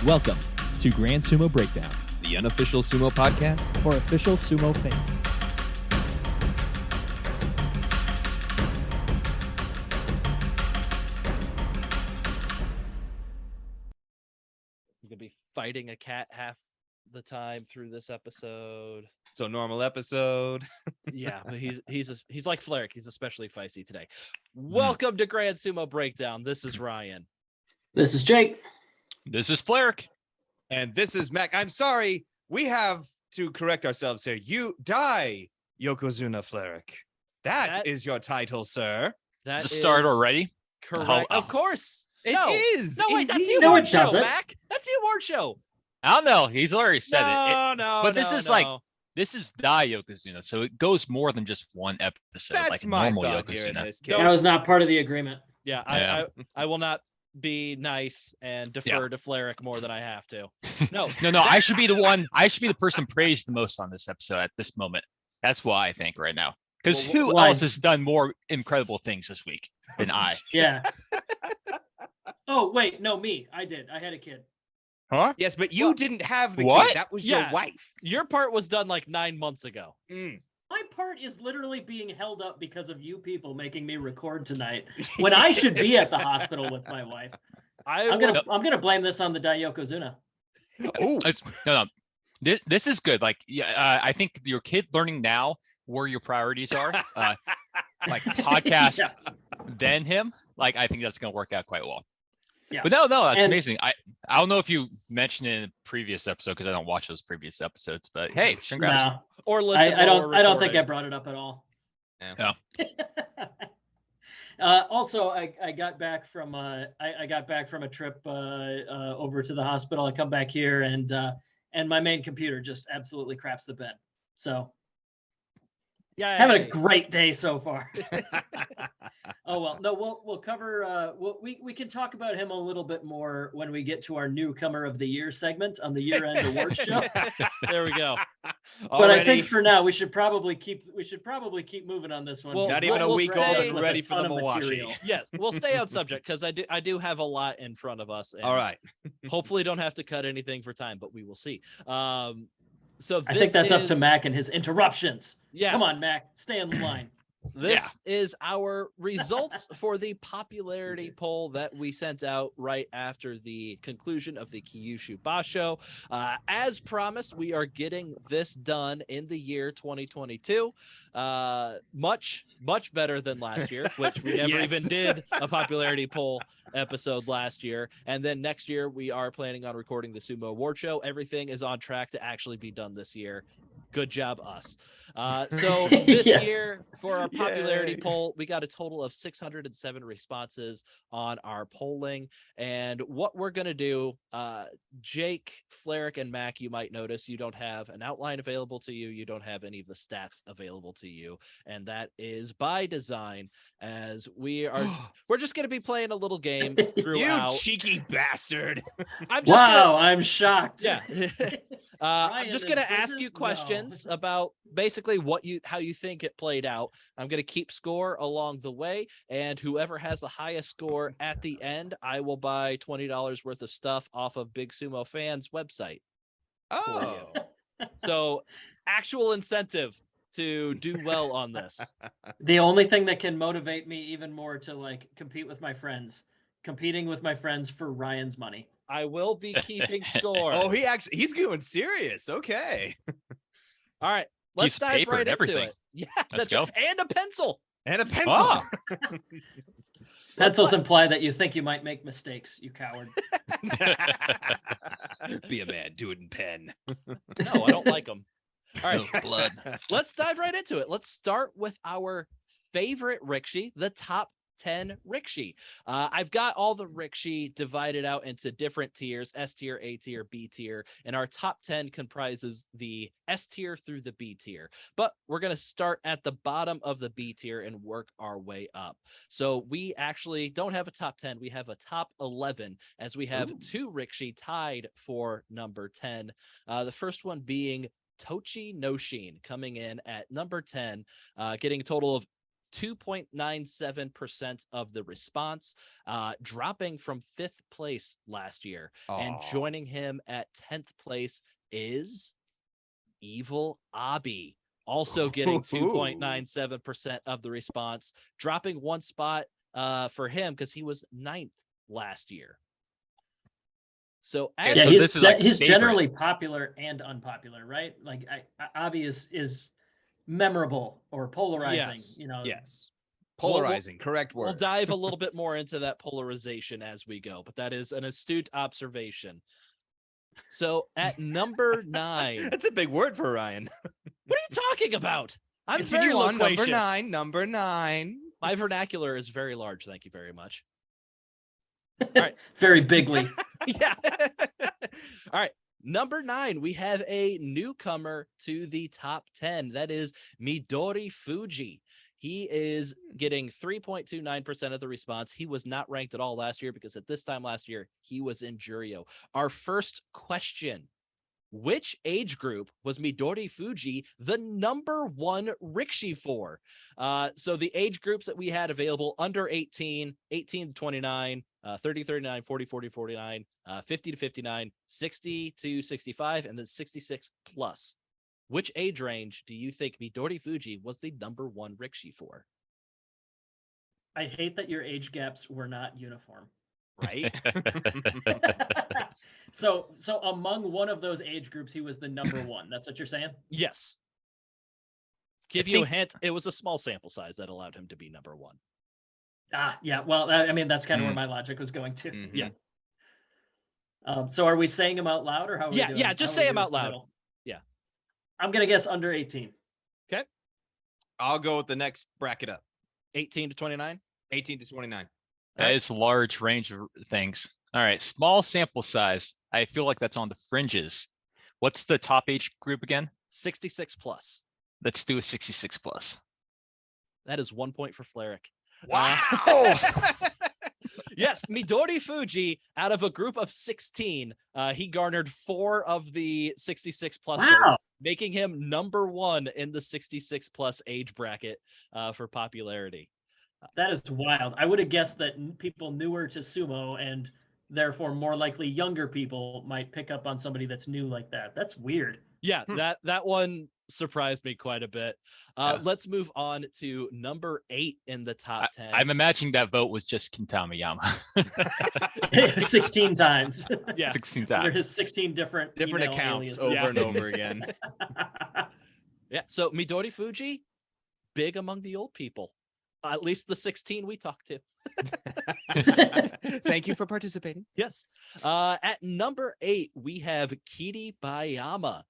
Welcome to Grand Sumo Breakdown, the unofficial sumo podcast for official sumo fans. You could be fighting a cat half the time through this episode. So normal episode. Yeah, but he's like Fleric. He's especially feisty today. Welcome to Grand Sumo Breakdown. This is Ryan. This is Jake. This is Fleric. And this is Mac. I'm sorry. We have to correct ourselves here. You die, Yokozuna Fleric. That is your title, sir. That Is it start already? Correct. Of course. It No. is. No, wait, that's the No, award it show, doesn't. Mac. That's the award show. I don't know. He's already said it. No, but this no, is no. like this is Die Yokozuna, so it goes more than just one episode. That's like my normal thought here in Yokozuna. this case. That was not part of the agreement. Yeah, Yeah. I will not be nice and defer to Fleric more than I have to. No, No. I should be the one. I should be the person praised the most on this episode at this moment. That's why I think right now. Because Well, who why? else has done more incredible things this week than I? Yeah. Oh, wait. No, me. I did. I had a kid. Huh? Yes, but you Well, didn't have the what? kid. That was your Yeah. wife. your part was done like 9 months ago. My part is literally being held up because of you people making me record tonight when I should be at the hospital with my wife. I'm gonna blame this on the Yokozuna. Oh, No. This is good. Like, yeah, I think your kid learning now where your priorities are, like podcast, Yes. then him. Like, I think that's gonna work out quite well. Yeah. But no, that's And- amazing. I don't know if you mentioned it in a previous episode because I don't watch those previous episodes. But hey, congrats. No, Or listen. I while don't. we're I don't think I recording. brought it up at all. Yeah. Also, I got back from I got back from a trip over to the hospital. I come back here and my main computer just absolutely craps the bed. So Yeah, having a great day so far. Oh well, no, we'll cover. We can talk about him a little bit more when we get to our Newcomer of the Year segment on the year-end awards show. There we go. But I think for now we should probably keep moving on this one. Well, Not we'll- even a we'll week stay old and with ready a for the ton of Milwaukee. material. Yes, we'll stay on subject because I do have a lot in front of us. And All right. Hopefully, don't have to cut anything for time, but we will see. So I think that's up to is- Mac and his interruptions. Yeah, Come on, Mac, stay in line. This is our results for the popularity poll that we sent out right after the conclusion of the Kyushu Basho. As promised, we are getting this done in the year 2022. Much better than last year, which we never Yes. even did a popularity poll episode last year. And then next year, we are planning on recording the Sumo Award Show. Everything is on track to actually be done this year. Good job, us. So this Yeah. year, for our popularity Yay. poll, we got a total of 607 responses on our polling. And what we're going to do, Jake, Fleric, and Mac, you might notice you don't have an outline available to you. You don't have any of the stats available to you. And that is by design, as we're just going to be playing a little game You throughout. cheeky bastard. I'm just gonna, Wow, I'm shocked. yeah. I'm Ryan, just is gonna ask business? you No. questions about basically how you think it played out. I'm gonna keep score along the way, and whoever has the highest score at the end, I will buy $20 worth of stuff off of Big Sumo Fans website. Oh. So actual incentive to do well on this. The only thing that can motivate me even more to like competing with my friends for Ryan's money. I will be keeping score. Oh, he's going serious. Okay. All right, let's Piece of dive paper right and into everything. it. Yeah, Let's that's go. and a pencil. And a pencil. Ah. Pencils imply that you think you might make mistakes, you coward. Be a man, do it in pen. No, I don't like them. All right, Oh, blood. let's dive right into it. Let's start with our favorite rikishi, the top 10 rikishi. I've got all the rikishi divided out into different tiers: S tier, A tier, B tier, and our top 10 comprises the S tier through the B tier. But we're going to start at the bottom of the B tier and work our way up. So we actually don't have a top 10. We have a top 11, as we have two rikishi tied for number 10. The first one being Tochi no Shin, coming in at number 10, getting a total of 2.97% of the response, dropping from 5th place last year. And Aw. joining him at 10th place is Evil Abi, also getting 2.97% of the response, dropping one spot for him because he was 9th last year. So, Okay, Yeah, so he's this is like he's favorite. generally popular and unpopular, right? Like Avi is memorable or polarizing. Yes. You know, Yes. We'll- Polarizing, correct word. we'll dive a little bit more into that polarization as we go, but that is an astute observation. So at number 9, That's a big word for Ryan. what are you talking about? I'm very Continue on, loquacious. number nine. My vernacular is very large. Thank you very much. very bigly. Yeah. All right. Number 9, we have a newcomer to the top 10. That is Midori Fuji. He is getting 3.29% of the response. He was not ranked at all last year because at this time last year, he was in Juryo. Our first question: which age group was Midori Fuji the number 1 rikishi for? So the age groups that we had available: under 18, 18 to 29, 30 to 39, 40 40 49, 50 to 59, 60 to 65, and then 66 plus. Which age range do you think Midori Fuji was the number 1 rikishi for? I hate that your age gaps were not uniform. Right? So among one of those age groups, he was the number 1. That's what you're saying? Yes. Give you a hint. It was a small sample size that allowed him to be number 1. Yeah. Well, I mean, that's kind of where my logic was going to. Mhm. Yeah. So are we saying them out loud or how are we doing? Yeah, just say them out loud. Yeah. I'm going to guess under 18. I'll go with the next bracket up. 18 to 29. 18 to 29. That is a large range of things. All right, small sample size. I feel like that's on the fringes. What's the top age group again? 66 plus. Let's do a 66 plus. That is 1 point for Fleric. Wow. Yes, Midori Fuji, out of a group of 16, he garnered 4 of the 66 plus Wow. votes, making him number 1 in the 66 plus age bracket for popularity. That is wild. I would have guessed that people newer to sumo and therefore more likely younger people might pick up on somebody that's new like that. That's weird. Yeah, that one surprised me quite a bit. Yeah. Let's move on to number 8 in the top 10. I'm imagining that vote was just Kintamayama. 16 times. Yeah. 16 There times. is 16 different email accounts aliases. over and over again. Yeah, so Midori Fuji, big among the old people. At least the 16 we talked to. Thank you for participating. Yes. At number 8, we have Kiri Bayama.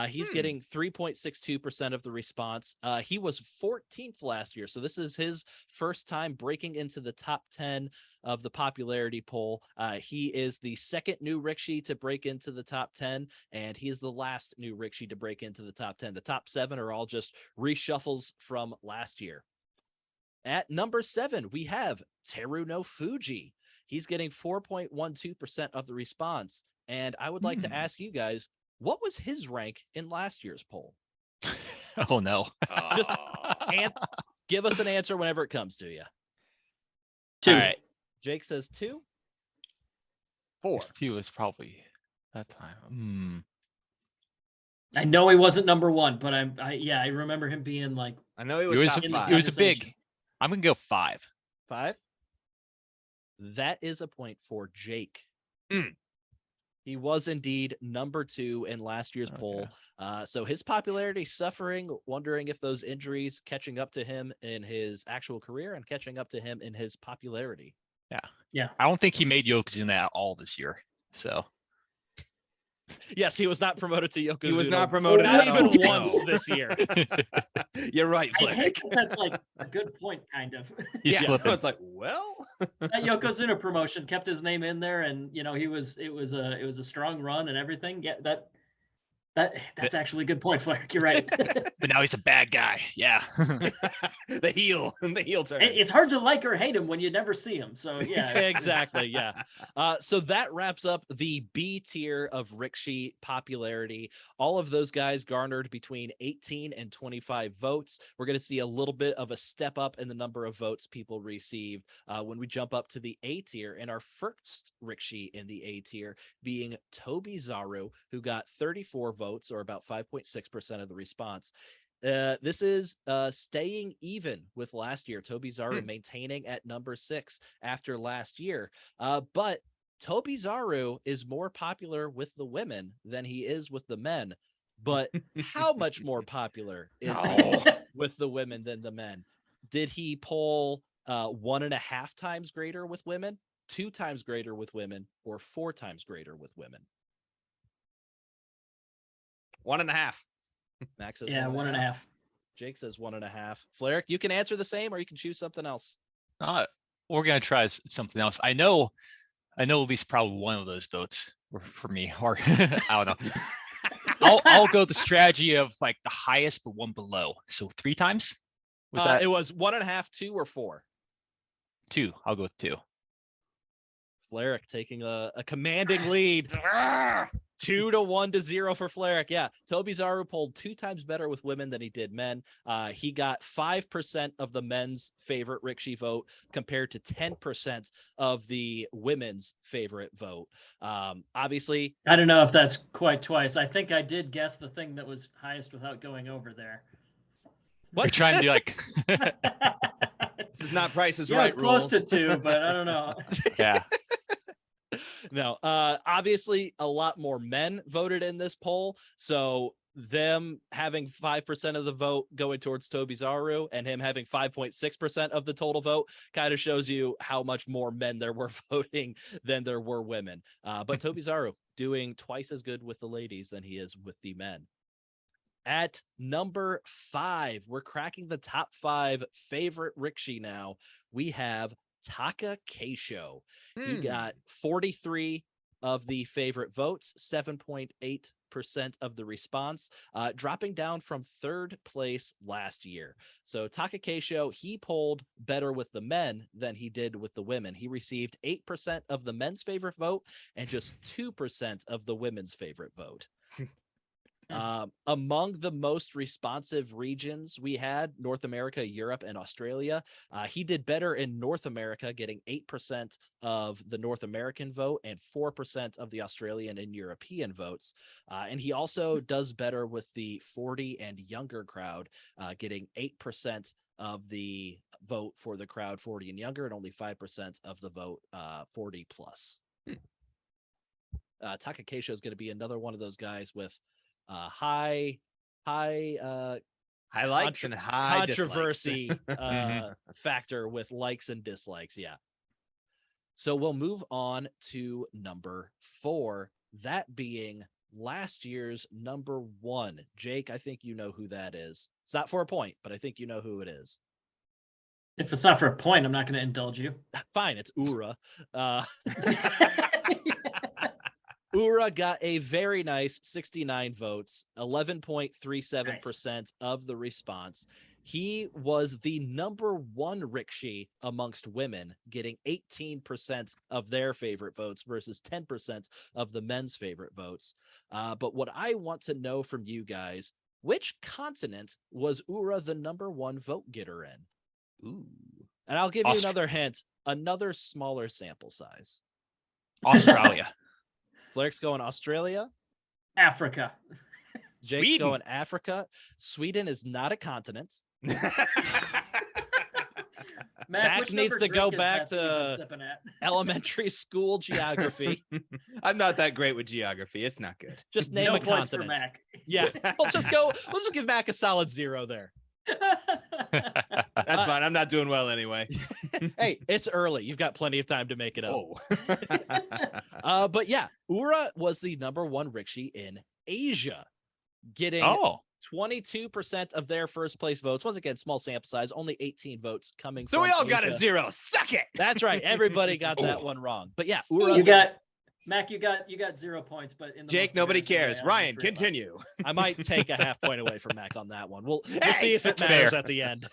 He's getting 3.62% of the response. He was 14th last year, so this is his first time breaking into the top 10 of the popularity poll. He is the second new rikishi to break into the top 10, and he is the last new rikishi to break into the top 10. The top 7 are all just reshuffles from last year. At number 7, we have Teru no Fuji. He's getting 4.12% of the response. And I would like to ask you guys, what was his rank in last year's poll? Oh no. Just give us an answer whenever it comes to you. 2. All right. Jake says 2. 4. 2 is probably that time. I know he wasn't number 1, but I remember him being like, I know he It was was, top in the 5. it was a conversation. big. I'm gonna go 5. 5. That is a point for Jake. He was indeed number 2 in last year's poll. So his popularity suffering, wondering if those injuries catching up to him in his actual career and catching up to him in his popularity. I don't think he made Yokozuna at all this year. So Yes, he was not promoted to Yokozuna. He was not promoted Not at even all, once no. this year. You're right, I hate Flick. that that's like a good point, kind of. he's slipping. It's like, well, That Yokozuna promotion kept his name in there, and you know it was a strong run and everything. Yeah, That's actually a good point, Flack. You're right. But now he's a bad guy. Yeah. The heel turn. It's hard to like or hate him when you never see him. So yeah, Exactly. Yeah. So that wraps up the B tier of Rikishi popularity. All of those guys garnered between 18 and 25 votes. We're going to see a little bit of a step up in the number of votes people received when we jump up to the A tier. And our first Rikishi in the A tier being Tobizaru, who got 34 votes, or about 5.6% of the response. This is staying even with last year. Tobizaru maintaining at number 6 after last year. But Tobizaru is more popular with the women than he is with the men. But how much more popular is he with the women than the men? Did he pull 1.5 times greater with women, 2 times greater with women, or 4 times greater with women? 1.5. Max says 1.5. Jake says 1.5. Flaric, you can answer the same, or you can choose something else. We're gonna try something else. I know at least probably one of those votes were for me, or I don't know. I'll go the strategy of like the highest but one below. So 3 times? Was that It was 1.5, 2, or 4. 2? I'll go with 2. Flaric taking a commanding lead. 2-1-0 for Flaric. Yeah, Tobizaru pulled 2 times better with women than he did men. He got 5% of the men's favorite Rikishi vote compared to 10% of the women's favorite vote. Obviously, I don't know if that's quite twice. I think I did guess the thing that was highest without going over there. We're trying to do like This is not Price is Yeah, Right it's close rules. to 2, but I don't know. yeah. no, obviously a lot more men voted in this poll. So them having 5% of the vote going towards Tobizaru and him having 5.6% of the total vote kind of shows you how much more men there were voting than there were women. But Tobizaru doing twice as good with the ladies than he is with the men. At number 5, we're cracking the top 5 favorite Rikishi now. We have Taka Keisho. He got 43 of the favorite votes, 7.8% of the response, dropping down from 3rd place last year. So Taka Keisho, he polled better with the men than he did with the women. He received 8% of the men's favorite vote and just 2% of the women's favorite vote. Among the most responsive regions we had, North America, Europe, and Australia. He did better in North America, getting 8% of the North American vote and 4% of the Australian and European votes. And he also does better with the 40 and younger crowd, getting 8% of the vote for the crowd 40 and younger, and only 5% of the vote 40 plus. Taka Keisho is going to be another one of those guys with high likes and high controversy factor with likes and dislikes. Yeah. So we'll move on to number 4, that being last year's number 1. Jake, I think you know who that is. It's not for a point, but I think you know who it is. If it's not for a point, I'm not going to indulge you. Fine, it's Ura. Ura got a very nice 69 votes, 11.37% of the response. He was the number 1 Rikishi amongst women, getting 18% of their favorite votes versus 10% of the men's favorite votes. But what I want to know from you guys, which continent was Ura the number 1 vote getter in? Ooh. And I'll give you another hint, another smaller sample size. Australia. Flaric's going Australia. Africa. Jake's Sweden. going Africa. Sweden is not a continent. Mac needs to go back to elementary school geography. I'm not that great with geography. It's not good. Just name No a points for continent. Mac. Yeah, we'll just give Mac a solid 0 there. That's fine. I'm not doing well anyway. Hey, it's early. You've got plenty of time to make it up. Oh. But yeah, Ura was the number 1 Rikishi in Asia, getting 22% of their first place votes. Once again, small sample size, only 18 votes coming So from we all got a Asia. 0. Suck it. That's right. Everybody got that one wrong. But yeah, Ura. You got Mac, you got 0 points, but in the Jake, most nobody embarrassing way cares. out of the Ryan, three of us. continue. I might take a half point away from Mac on that one. We'll Hey, see if it that's matters fair. at the end.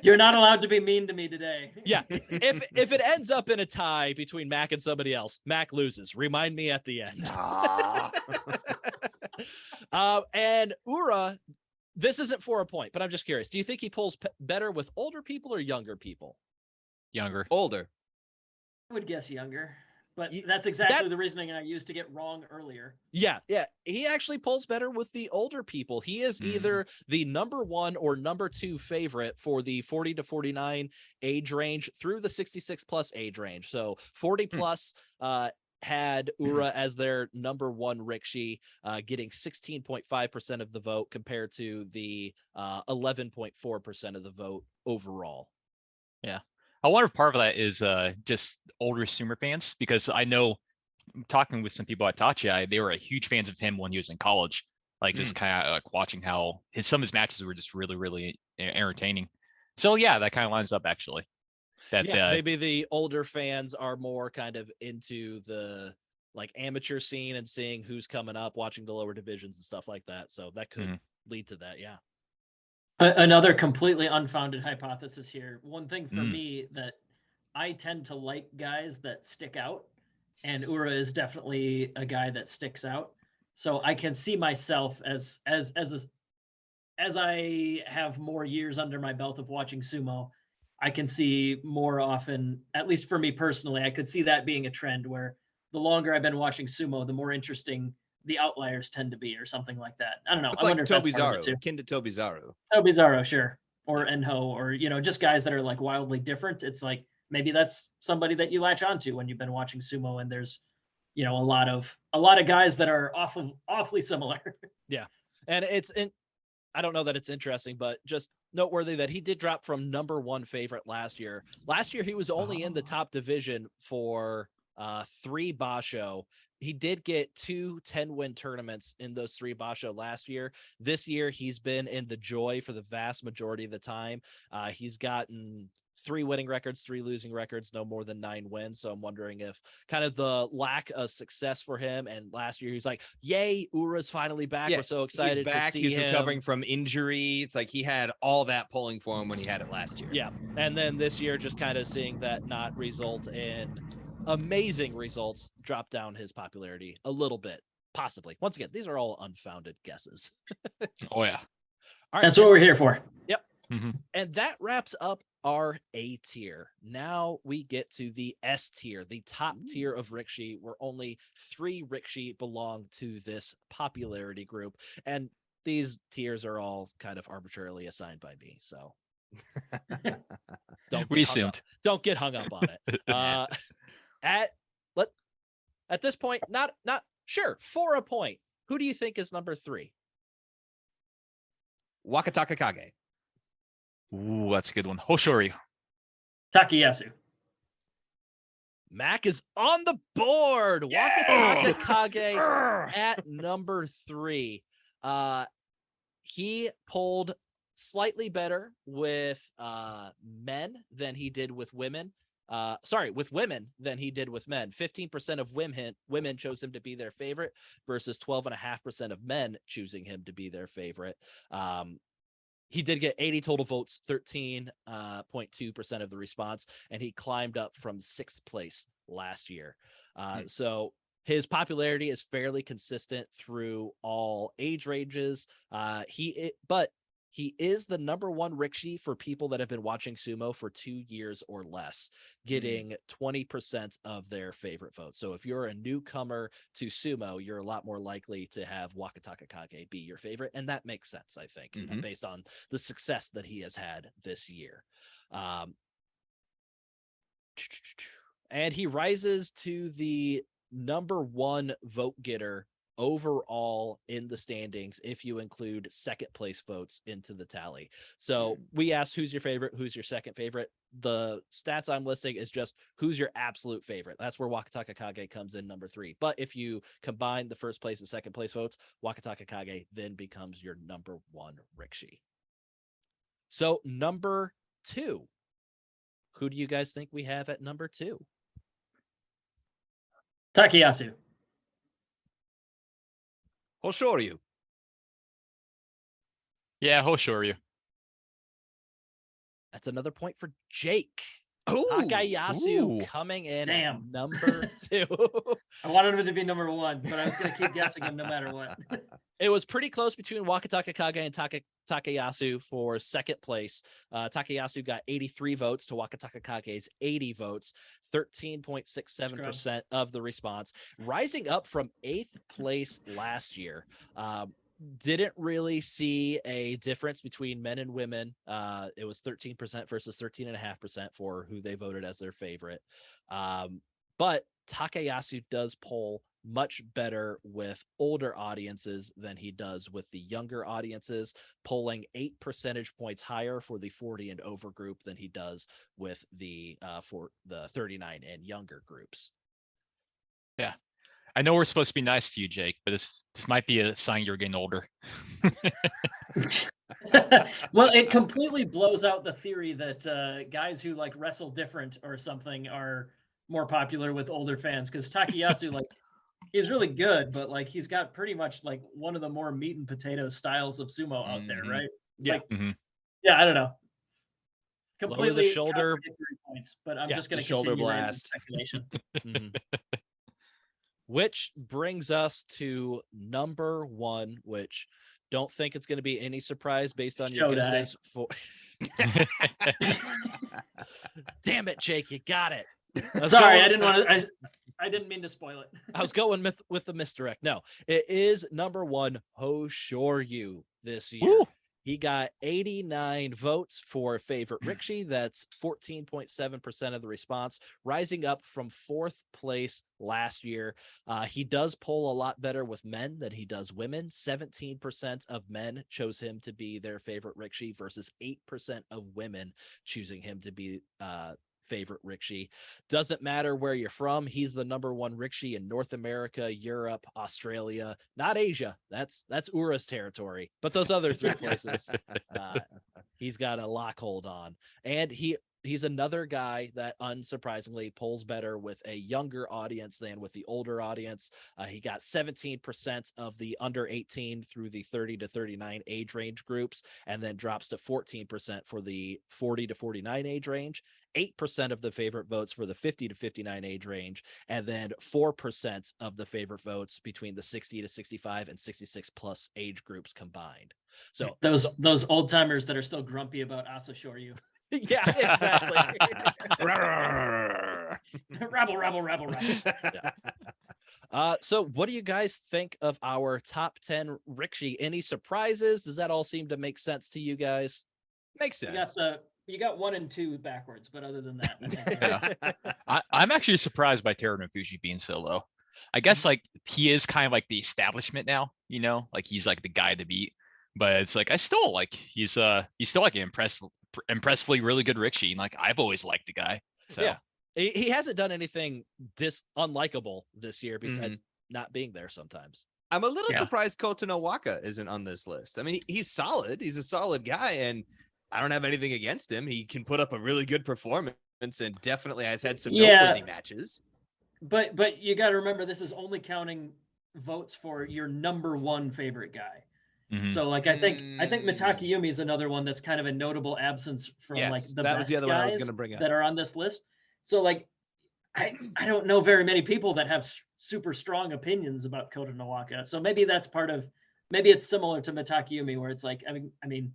You're not allowed to be mean to me today. Yeah. If it ends up in a tie between Mac and somebody else, Mac loses. Remind me at the end. Ah. And Ura, this isn't for a point, but I'm just curious. Do you think he pulls better with older people or younger people? Younger. Older. I would guess younger, but Ye- that's exactly that's- the reasoning I used to get wrong earlier. Yeah. He actually pulls better with the older people. He is either the number 1 or number 2 favorite for the 40 to 49 age range through the 66 plus age range. So 40 plus had Ura as their number 1 rikishi, getting 16.5% of the vote compared to the 11.4% of the vote overall. I wonder if part of that is just older Sumo fans, because I know talking with some people at Tachi, they were huge fans of him when he was in college. Like just kind of like watching how some of his matches were just really, really entertaining. So yeah, that kind of lines up actually. That Maybe the older fans are more kind of into the like amateur scene and seeing who's coming up, watching the lower divisions and stuff like that. So that could lead to that. Yeah. Another completely unfounded hypothesis here. One thing for me that I tend to like guys that stick out, and Ura is definitely a guy that sticks out. So I can see myself as I have more years under my belt of watching sumo, I can see more often, at least for me personally, I could see that being a trend where the longer I've been watching sumo, the more interesting the outliers tend to be, or something like that. I don't know. It's I like wonder if that's part of Tobizaru, it too. akin to Tobizaru. Tobizaru, sure, or Enho, or just guys that are like wildly different. It's like maybe that's somebody that you latch onto when you've been watching sumo, and there's a lot of guys that are awfully similar. Yeah. And I don't know that it's interesting, but just noteworthy that he did drop from number 1 favorite last year. Last year, he was only in the top division for 3 Basho. He did get 2 10-win tournaments in those 3 Basho last year. This year, he's been in the Joy for the vast majority of the time. He's gotten 3 winning records, 3 losing records, no more than 9 wins. So I'm wondering if kind of the lack of success for him. And last year he was like, yay, Ura's finally back. Yeah, We're so excited he's back. to see He's him. recovering from injury. It's like he had all that pulling for him when he had it last year. Yeah. And then this year, just kind of seeing that not result in amazing results, drop down his popularity a little bit, possibly. Once again, these are all unfounded guesses. oh yeah. All right. That's what we're here for. Yep. Mm-hmm. And that wraps up our A tier. Now we get to the S tier, the top tier of rikishi, where only 3 rikishi belong to this popularity group. And these tiers are all kind of arbitrarily assigned by me. So don't get hung up on it. At this point, not sure, for a point, who do you think is number 3? Wakataka Kage. Ooh, that's a good one. Hoshori. Takayasu. Mac is on the board. Yes! Wakataka Kage at number 3. He pulled slightly better with men than he did with women. With women than he did with men. 15% of women chose him to be their favorite versus 12.5% of men choosing him to be their favorite. He did get 80 total votes, 13.2% of the response, and he climbed up from 6th place last year. So his popularity is fairly consistent through all age ranges. But he is the number 1 rikishi for people that have been watching sumo for 2 years or less, getting 20% of their favorite votes. So if you're a newcomer to sumo, you're a lot more likely to have Wakataka Kage be your favorite. And that makes sense, I think, based on the success that he has had this year. And he rises to the number 1 vote getter overall in the standings if you include 2nd place votes into the tally. So we asked who's your favorite, who's your 2nd favorite. The stats I'm listing is just who's your absolute favorite. That's where Wakataka Kage comes in number 3. But if you combine the 1st place and 2nd place votes, Wakataka Kage then becomes your number 1 rikishi. So number 2, who do you guys think we have at number 2? Takayasu. Hoshoryu. Yeah, Hoshoryu. That's another point for Jake. Ooh. Takayasu Ooh. coming in Damn. at number 2. I wanted him to be number 1, but I was going to keep guessing him no matter what. It was pretty close between Wakataka Kage and Takayasu for second place. Takayasu got 83 votes to Wakataka Kage's 80 votes, 13.67% of the response, rising up from 8th place last year. Didn't really see a difference between men and women. It was 13% versus 13.5% for who they voted as their favorite. But Takayasu does poll much better with older audiences than he does with the younger audiences, polling 8 percentage points higher for the 40 and over group than he does with the for the 39 and younger groups. Yeah. I know we're supposed to be nice to you, Jake, but this might be a sign you're getting older. Well, it completely blows out the theory that guys who like wrestle different or something are more popular with older fans, because Takayasu, like, he's really good, but like he's got pretty much like one of the more meat and potatoes styles of sumo out there, right? Yeah. Like, yeah, I don't know. Lower Completely the shoulder contradictory points, but I'm Yeah, just going the to shoulder continue blast. speculation. Which brings us to number 1, which don't think it's going to be any surprise based on your Shodai. guesses for. Damn it, Jake, you got it. Sorry, I didn't want to. I didn't mean to spoil it. I was going with the misdirect. No, it is number 1, Hoshoryu this year. Woo. He got 89 votes for favorite rikishi. That's 14.7% of the response, rising up from 4th place last year. He does poll a lot better with men than he does women. 17% of men chose him to be their favorite rikishi versus 8% of women choosing him to be favorite rikishi. Doesn't matter where you're from. He's the number 1 rikishi in North America, Europe, Australia, not Asia. That's Ura's territory. But those other 3 places, he's got a lock hold on. And he's another guy that unsurprisingly polls better with a younger audience than with the older audience. He got 17% of the under 18 through the 30 to 39 age range groups, and then drops to 14% for the 40 to 49 age range, 8% of the favorite votes for the 50 to 59 age range, and then 4% of the favorite votes between the 60 to 65 and 66 plus age groups combined. So those old timers that are still grumpy about Asashoryu. yeah, exactly. rabble. Yeah. So what do you guys think of our top 10 rikishi? Any surprises? Does that all seem to make sense to you guys? Makes sense. You got 1 and 2 backwards, but other than that, I think I'm actually surprised by Teruno Fuji being so low. I guess like he is kind of like the establishment now, you know, like he's like the guy to beat. But it's like I still like he's still like an impressively really good rikishi. And like I've always liked the guy. So Yeah, he hasn't done anything unlikable this year besides not being there sometimes. I'm a little surprised Kota no Waka isn't on this list. I mean, he's solid. He's a solid guy, and I don't have anything against him. He can put up a really good performance and definitely has had some noteworthy matches. But you got to remember, this is only counting votes for your number 1 favorite guy. So like I think Mitake Yumi is another one that's kind of a notable absence from like the that best was the other one I was guys going to bring up that are on this list. So like I don't know very many people that have super strong opinions about Kota no Waka. So maybe that's maybe it's similar to Mitake Yumi, where it's like I mean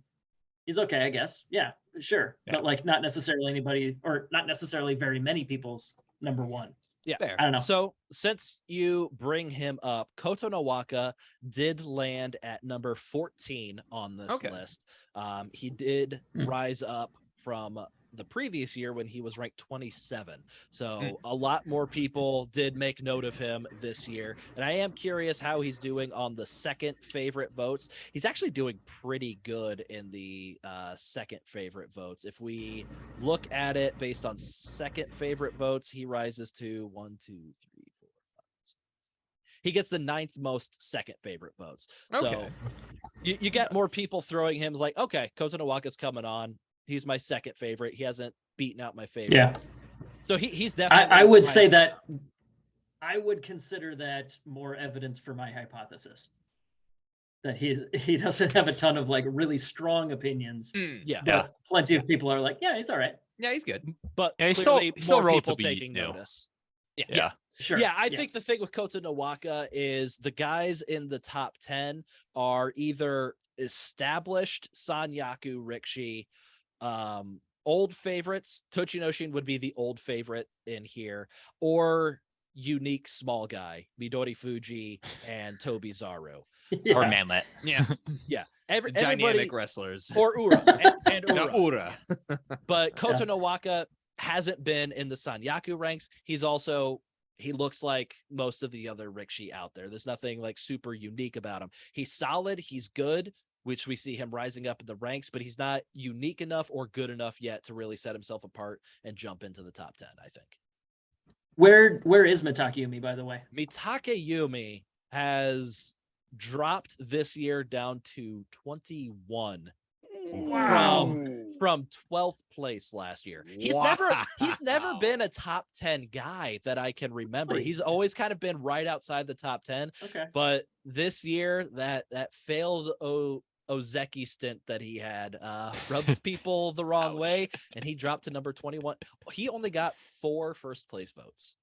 he's okay, I guess. Yeah, sure. Yeah. But like not necessarily anybody, or not necessarily very many people's number 1. Yeah, fair. I don't know. So since you bring him up, Kota no Waka did land at number 14 on this list. He did rise up from the previous year when he was ranked 27. So a lot more people did make note of him this year. And I am curious how he's doing on the second favorite votes. He's actually doing pretty good in the second favorite votes. If we look at it based on second favorite votes, he rises to 1, 2, 3, 4, 5, 6. He gets the 9th most second favorite votes. Okay. So you get more people throwing him like, okay, Kota no Waka's coming on. He's my second favorite. He hasn't beaten out my favorite. Yeah. So he's definitely. I would say that I would consider that more evidence for my hypothesis. that he doesn't have a ton of like really strong opinions. Yeah. But plenty of people are like, yeah, he's all right. Yeah, he's good. But Yeah, he's clearly still more people relatively taking new. notice. Yeah. Sure. Yeah, I think the thing with Kota Nowaka is the guys in the top 10 are either established Sanyaku Rikishi, old favorites. Tochinoshin would be the old favorite in here, or unique small guy, Midori Fuji and Tobi Zaru. Yeah. Or Manlet. Yeah. Yeah, Dynamic everybody, wrestlers. or Ura and Ura. No, Ura. But Kota Nowaka hasn't been in the Sanyaku ranks. He looks like most of the other Rikishi out there. There's nothing like super unique about him. He's solid. He's good, which we see him rising up in the ranks, but he's not unique enough or good enough yet to really set himself apart and jump into the top 10, I think. Where is Mitakayumi, by the way? Mitakayumi has dropped this year down to 21 from 12th place last year. He's never been a top 10 guy that I can remember. Really? He's always kind of been right outside the top 10. Okay. But this year, that failed Ozeki stint that he had rubbed people the wrong way, and he dropped to number 21. He only got 4 first place votes.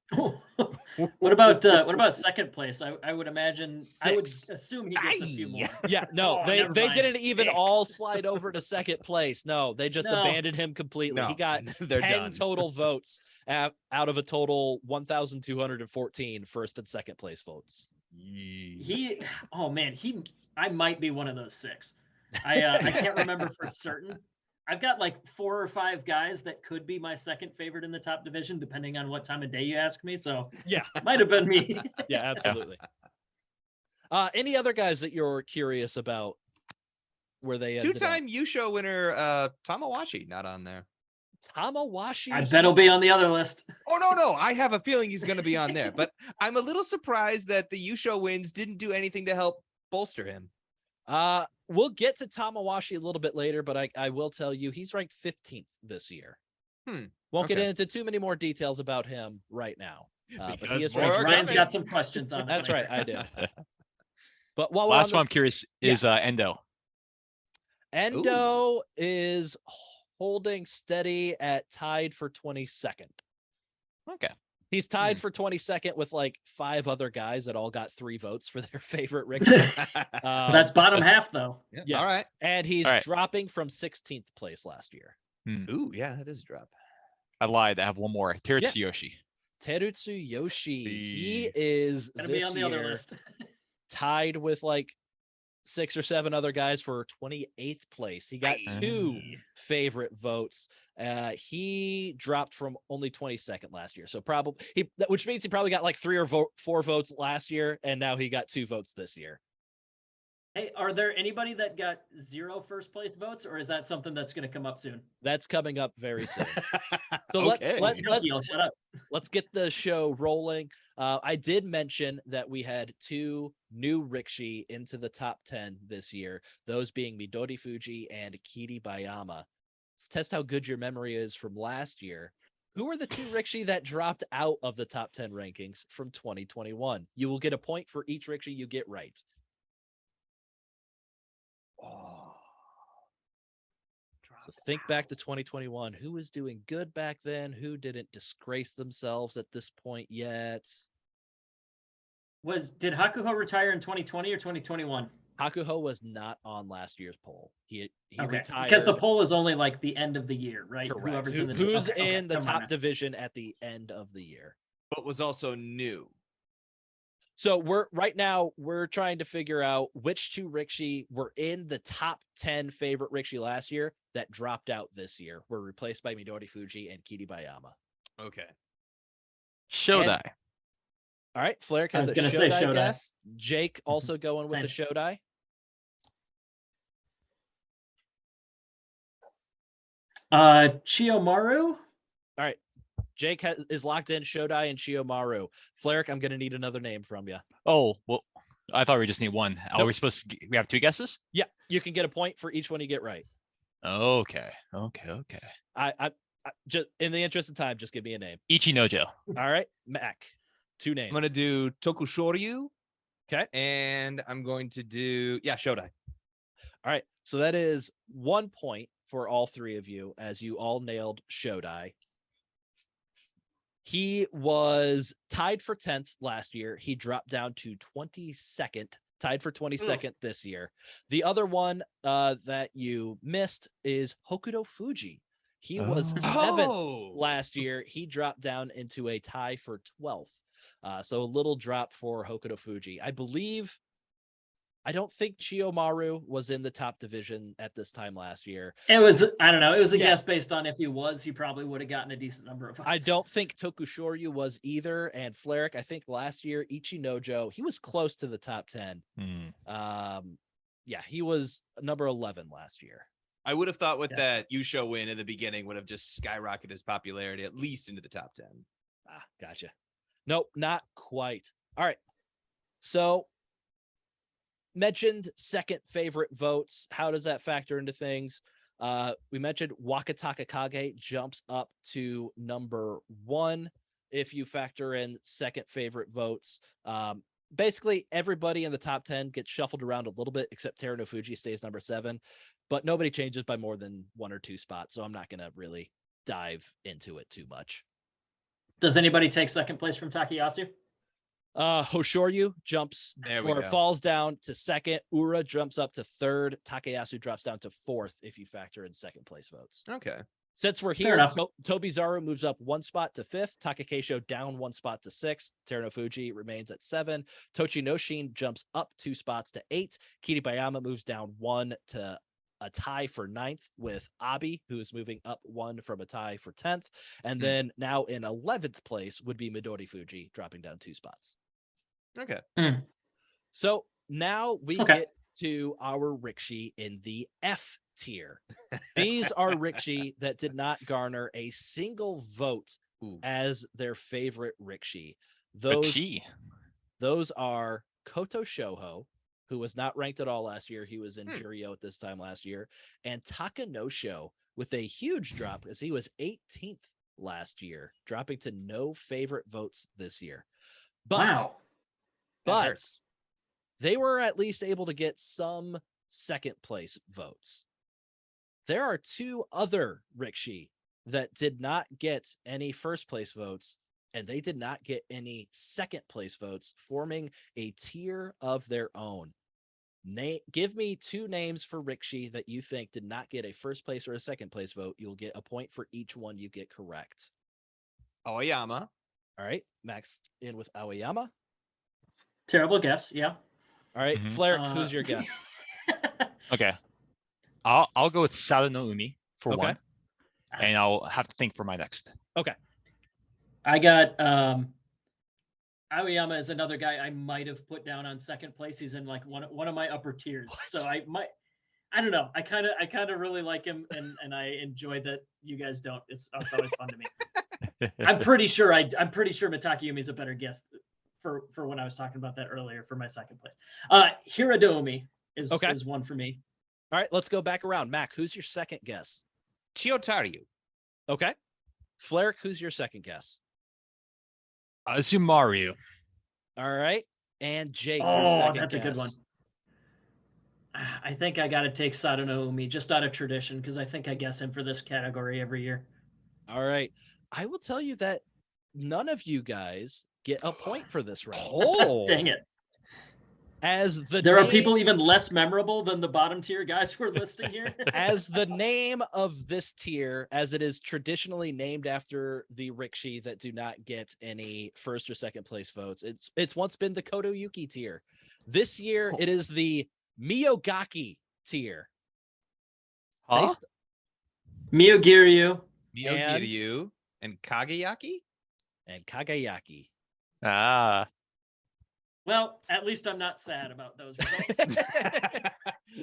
What about second place? I would imagine. 6. I would assume he gets a few more. Yeah, no, Oh, they never mind. didn't even 6. all slide over to second place. No, they just No. abandoned him completely. No, He got they're 10 done. total votes out of a total 1,214 first and second place votes. I might be one of those 6. I can't remember for certain. I've got like 4 or 5 guys that could be my second favorite in the top division, depending on what time of day you ask me. So Yeah, might have been me. yeah, absolutely. Any other guys that you're curious about where they ended up? 2-time Yusho winner Tamawashi not on there. Tamawashi. I bet he'll be on the other list. Oh no, I have a feeling he's going to be on there, but I'm a little surprised that the Yusho wins didn't do anything to help bolster him. We'll get to Tamawashi a little bit later, but I will tell you he's ranked 15th this year. Won't get Okay. into too many more details about him right now. But Because he is more ranked are Ryan's coming. got some questions on it. That's right, I do. But while we're Last on one I'm curious is Endo. Endo is holding steady at tied for 22nd. Okay. He's tied for 22nd with like 5 other guys that all got 3 votes for their favorite Rikishi. That's bottom half, though. Yeah. All right. And he's All right. dropping from 16th place last year. Ooh, yeah, that is a drop. I lied. I have one more. Terutsuyoshi. Terutsu Yoshi. He is Gonna this be on the year other list. tied with like 6 or 7 other guys for 28th place. He got Aye. 2 favorite votes. He dropped from only 22nd last year. So probably which means he probably got like 3 or 4 votes last year, and now he got 2 votes this year. Hey, are there anybody that got 0 first place votes, or is that something that's going to come up soon? That's coming up very soon. So Okay. let's get the show rolling. I did mention that we had 2 new Rikishi into the top 10 this year, those being Midori Fuji and Kiri Bayama. Let's test how good your memory is from last year. Who are the 2 Rikishi that dropped out of the top 10 rankings from 2021? You will get a point for each Rikishi you get right. So think back to 2021. Who was doing good back then? Who didn't disgrace themselves at this point yet? Did Hakuho retire in 2020 or 2021? Hakuho was not on last year's poll. He retired because the poll is only like the end of the year, right? Correct. Whoever's in the Who's okay, in the never top mind. division at the end of the year? But was also new. So we're trying to figure out which 2 Rikishi were in the top 10 favorite Rikishi last year that dropped out this year, were replaced by Midori Fuji and Kiri Bayama. Okay. Shodai. All right, Flair I has was a gonna say Shodai Shodai. guess. Jake also going with the Same. Shodai. Chiyomaru. All right. Jake is locked in Shodai and Chiyomaru. Fleric, I'm going to need another name from you. Oh, well, I thought we just need one. Are Nope. we supposed to, we have 2 guesses? Yeah, you can get a point for each one you get right. Okay. I just in the interest of time, just give me a name. Ichinojo. All right, Mac. 2 names. I'm going to do Tokushoryu Okay. And I'm going to do Shodai. All right. So that is 1 point for all three of you as you all nailed Shodai. He was tied for 10th last year. He dropped down to 22nd, tied for 22nd this year. The other one that you missed is Hokuto Fuji. He was 7th last year. He dropped down into a tie for 12th. So a little drop for Hokuto Fuji. I don't think Chiyomaru was in the top division at this time last year. It was, I don't know. It was a guess based on if he probably would have gotten a decent number of votes. I don't think Tokushoryu was either. And Fleric, I think last year, Ichinojo, he was close to the top 10. He was number 11 last year. I would have thought with that Yusho win in the beginning would have just skyrocketed his popularity at least into the top 10. Gotcha. Nope, not quite. All right. So mentioned second favorite votes. How does that factor into things? We mentioned Wakataka Kage jumps up to number 1 if you factor in second favorite votes. Basically, everybody in the top 10 gets shuffled around a little bit, except Teruno Fuji stays number 7, but nobody changes by more than 1 or 2 spots, so I'm not going to really dive into it too much. Does anybody take second place from Takayasu? Hoshoryu jumps falls down to 2nd. Ura jumps up to 3rd. Takayasu drops down to 4th if you factor in second place votes. Okay. Since we're here, Tobizaru moves up 1 spot to 5th. Takakeisho down 1 spot to 6th. Teruno Fuji remains at 7. Tochinoshin jumps up 2 spots to 8. Kiribayama moves down 1 to a tie for 9th with Abi, who is moving up 1 from a tie for 10th. And then now in 11th place would be Midori Fuji, dropping down 2 spots. Okay. So now we get to our Rikishi in the F tier. These are Rikishi that did not garner a single vote as their favorite Rikishi. Those are Koto Shoho, who was not ranked at all last year. He was in Juryo at this time last year. And Takanosho with a huge drop as he was 18th last year, dropping to no favorite votes this year. But they were at least able to get some second place votes. There are 2 other Rikishi that did not get any first place votes, and they did not get any second place votes, forming a tier of their own. Give me 2 names for Rikishi that you think did not get a first place or a second place vote. You'll get a point for each one you get correct. Aoyama. All right, Max in with Aoyama. Terrible guess, yeah. All right, Fleric, who's your guess? Okay. I'll go with Sado no Umi for 1. And I'll have to think for my next. Okay. I got Aoyama is another guy I might have put down on second place. He's in like one of my upper tiers. So I don't know. I kind of really like him, and I enjoy that you guys don't. It's always fun to me. I'm pretty sure Mitake Yumi is a better guess for when I was talking about that earlier for my second place. Hiradomi is one for me. All right, let's go back around. Mac, who's your second guess? Chiyotaru. Okay. Fleric, who's your second guess? Sumaru. All right. And Jake, that's a good one. I think I got to take Sado no Umi just out of tradition because I think I guess him for this category every year. All right. I will tell you that none of you guys get a point for this round. Oh, dang it. There are people even less memorable than the bottom tier guys we're listing here. As the name of this tier, as it is traditionally named after the Rikishi that do not get any first or second place votes, it's once been the Kotoyuki tier. This year, it is the Miyogaki tier. Miyogiryu. And Kageyaki? And Kageyaki. Well, at least I'm not sad about those results.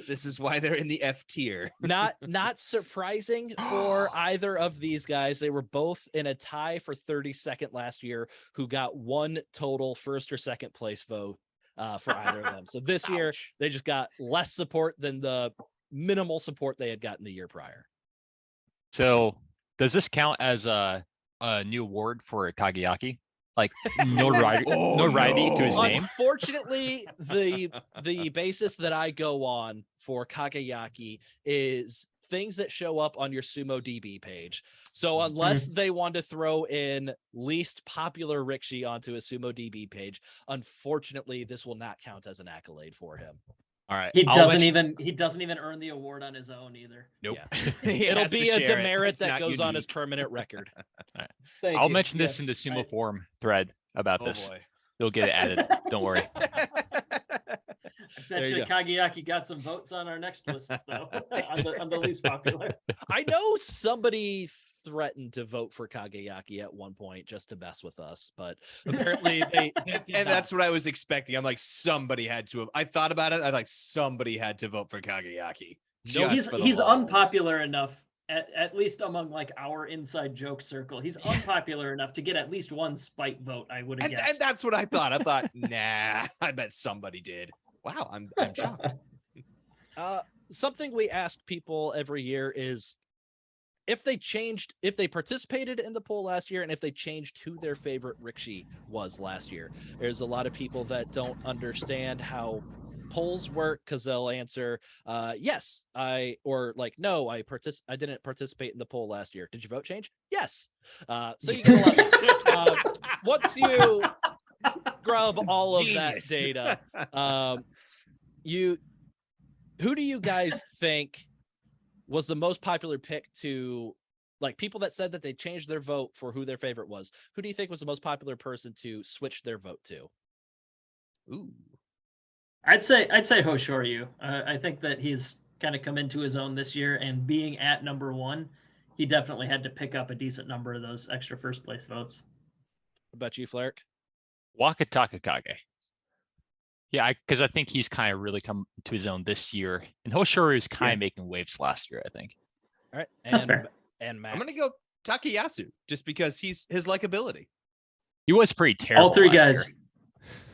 This is why they're in the F tier. Not surprising for either of these guys. They were both in a tie for 32nd last year, who got 1 total first or second place vote for either of them. So this year, they just got less support than the minimal support they had gotten the year prior. So does this count as a new award for Kageyaki? like notoriety to his name. Unfortunately, the basis that I go on for Kageyaki is things that show up on your Sumo DB page. So unless they want to throw in least popular Rikishi onto a Sumo DB page, unfortunately, this will not count as an accolade for him. All right. He doesn't even earn the award on his own either. Nope. Yeah. It'll be a demerit It's that not goes on his unique. permanent record. I'll mention this in the Sumo forum thread about this. Boy. They'll get it added. Don't worry. I bet you Kageyaki got some votes on our next list, though, on the least popular. I know somebody threatened to vote for Kageyaki at one point just to mess with us, but apparently they and that's what I was expecting. I'm like, somebody had to have. I thought about it. I like somebody had to vote for Kageyaki. No, he's unpopular enough, at least among like our inside joke circle. He's unpopular enough to get at least one spite vote, I would have guessed. And that's what I thought. I thought, nah, I bet somebody did. Wow, I'm shocked. Something we ask people every year is if they participated in the poll last year and if they changed who their favorite Rikishi was last year. There's a lot of people that don't understand how polls work because they'll answer yes, no, I didn't participate in the poll last year. Did your vote change? Yes. So you get a lot of that. Once you scrub all of that data, who do you guys think was the most popular pick to, like, people that said that they changed their vote for who their favorite was? Who do you think was the most popular person to switch their vote to? Ooh, I'd say Hoshoryu. I think that he's kind of come into his own this year, and being at number one, he definitely had to pick up a decent number of those extra first place votes. What about you, Flarek? Waka Takakage. Yeah, because I think he's kind of really come to his own this year, and Hoshoryu was kind of making waves last year, I think. All right, That's fair. And Matt. I'm gonna go Takayasu just because his likability. He was pretty terrible. All three last guys. year.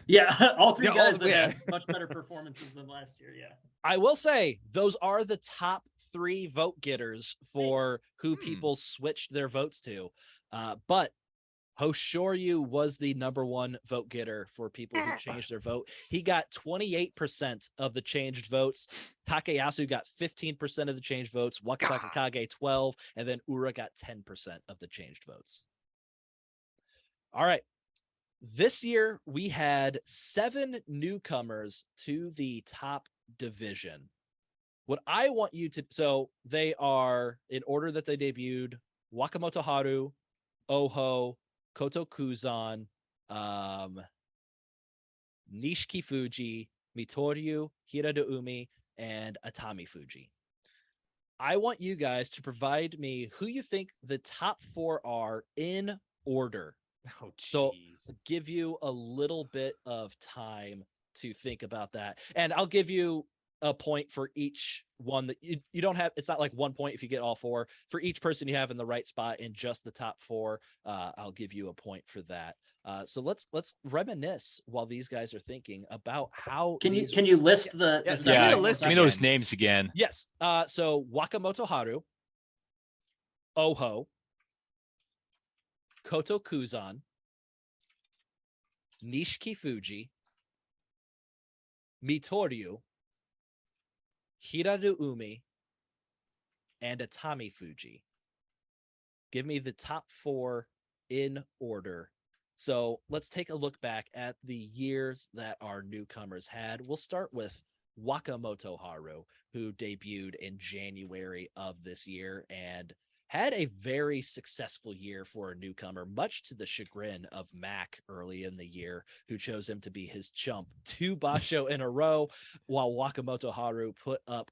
Yeah, all three guys that yeah. had much better performances than last year. Yeah. I will say those are the top 3 vote getters for who people switched their votes to. But Hoshoryu was the number 1 vote getter for people who changed their vote. He got 28% of the changed votes. Takayasu got 15% of the changed votes. Wakatakakage 12, and then Ura got 10% of the changed votes. All right. This year, we had 7 newcomers to the top division. What I want you to, so they are, in order that they debuted, Wakamoto Haru, Oho, Koto Kuzan, Nishiki Fuji, Mitoryu, Hirada Umi, and Atami Fuji. I want you guys to provide me who you think the top 4 are in order. Oh, So jeez. give you a little bit of time to think about that. And I'll give you a point for each one that you don't have. It's not like 1 point if you get all 4. For each person you have in the right spot in just the top 4, I'll give you a point for that. So let's reminisce while these guys are thinking about how. Can you list the Yeah, second give me Yeah, the list give me again. those names again. Yes. So Wakamoto Haru, Oho, Koto Kuzan, Nishiki Fuji, Mitoryu, Hiradu Umi, and Atami Fuji. Give me the top 4 in order. So let's take a look back at the years that our newcomers had. We'll start with Wakamoto Haru, who debuted in January of this year and had a very successful year for a newcomer, much to the chagrin of Mac early in the year, who chose him to be his chump 2 basho in a row, while Wakamoto Haru put up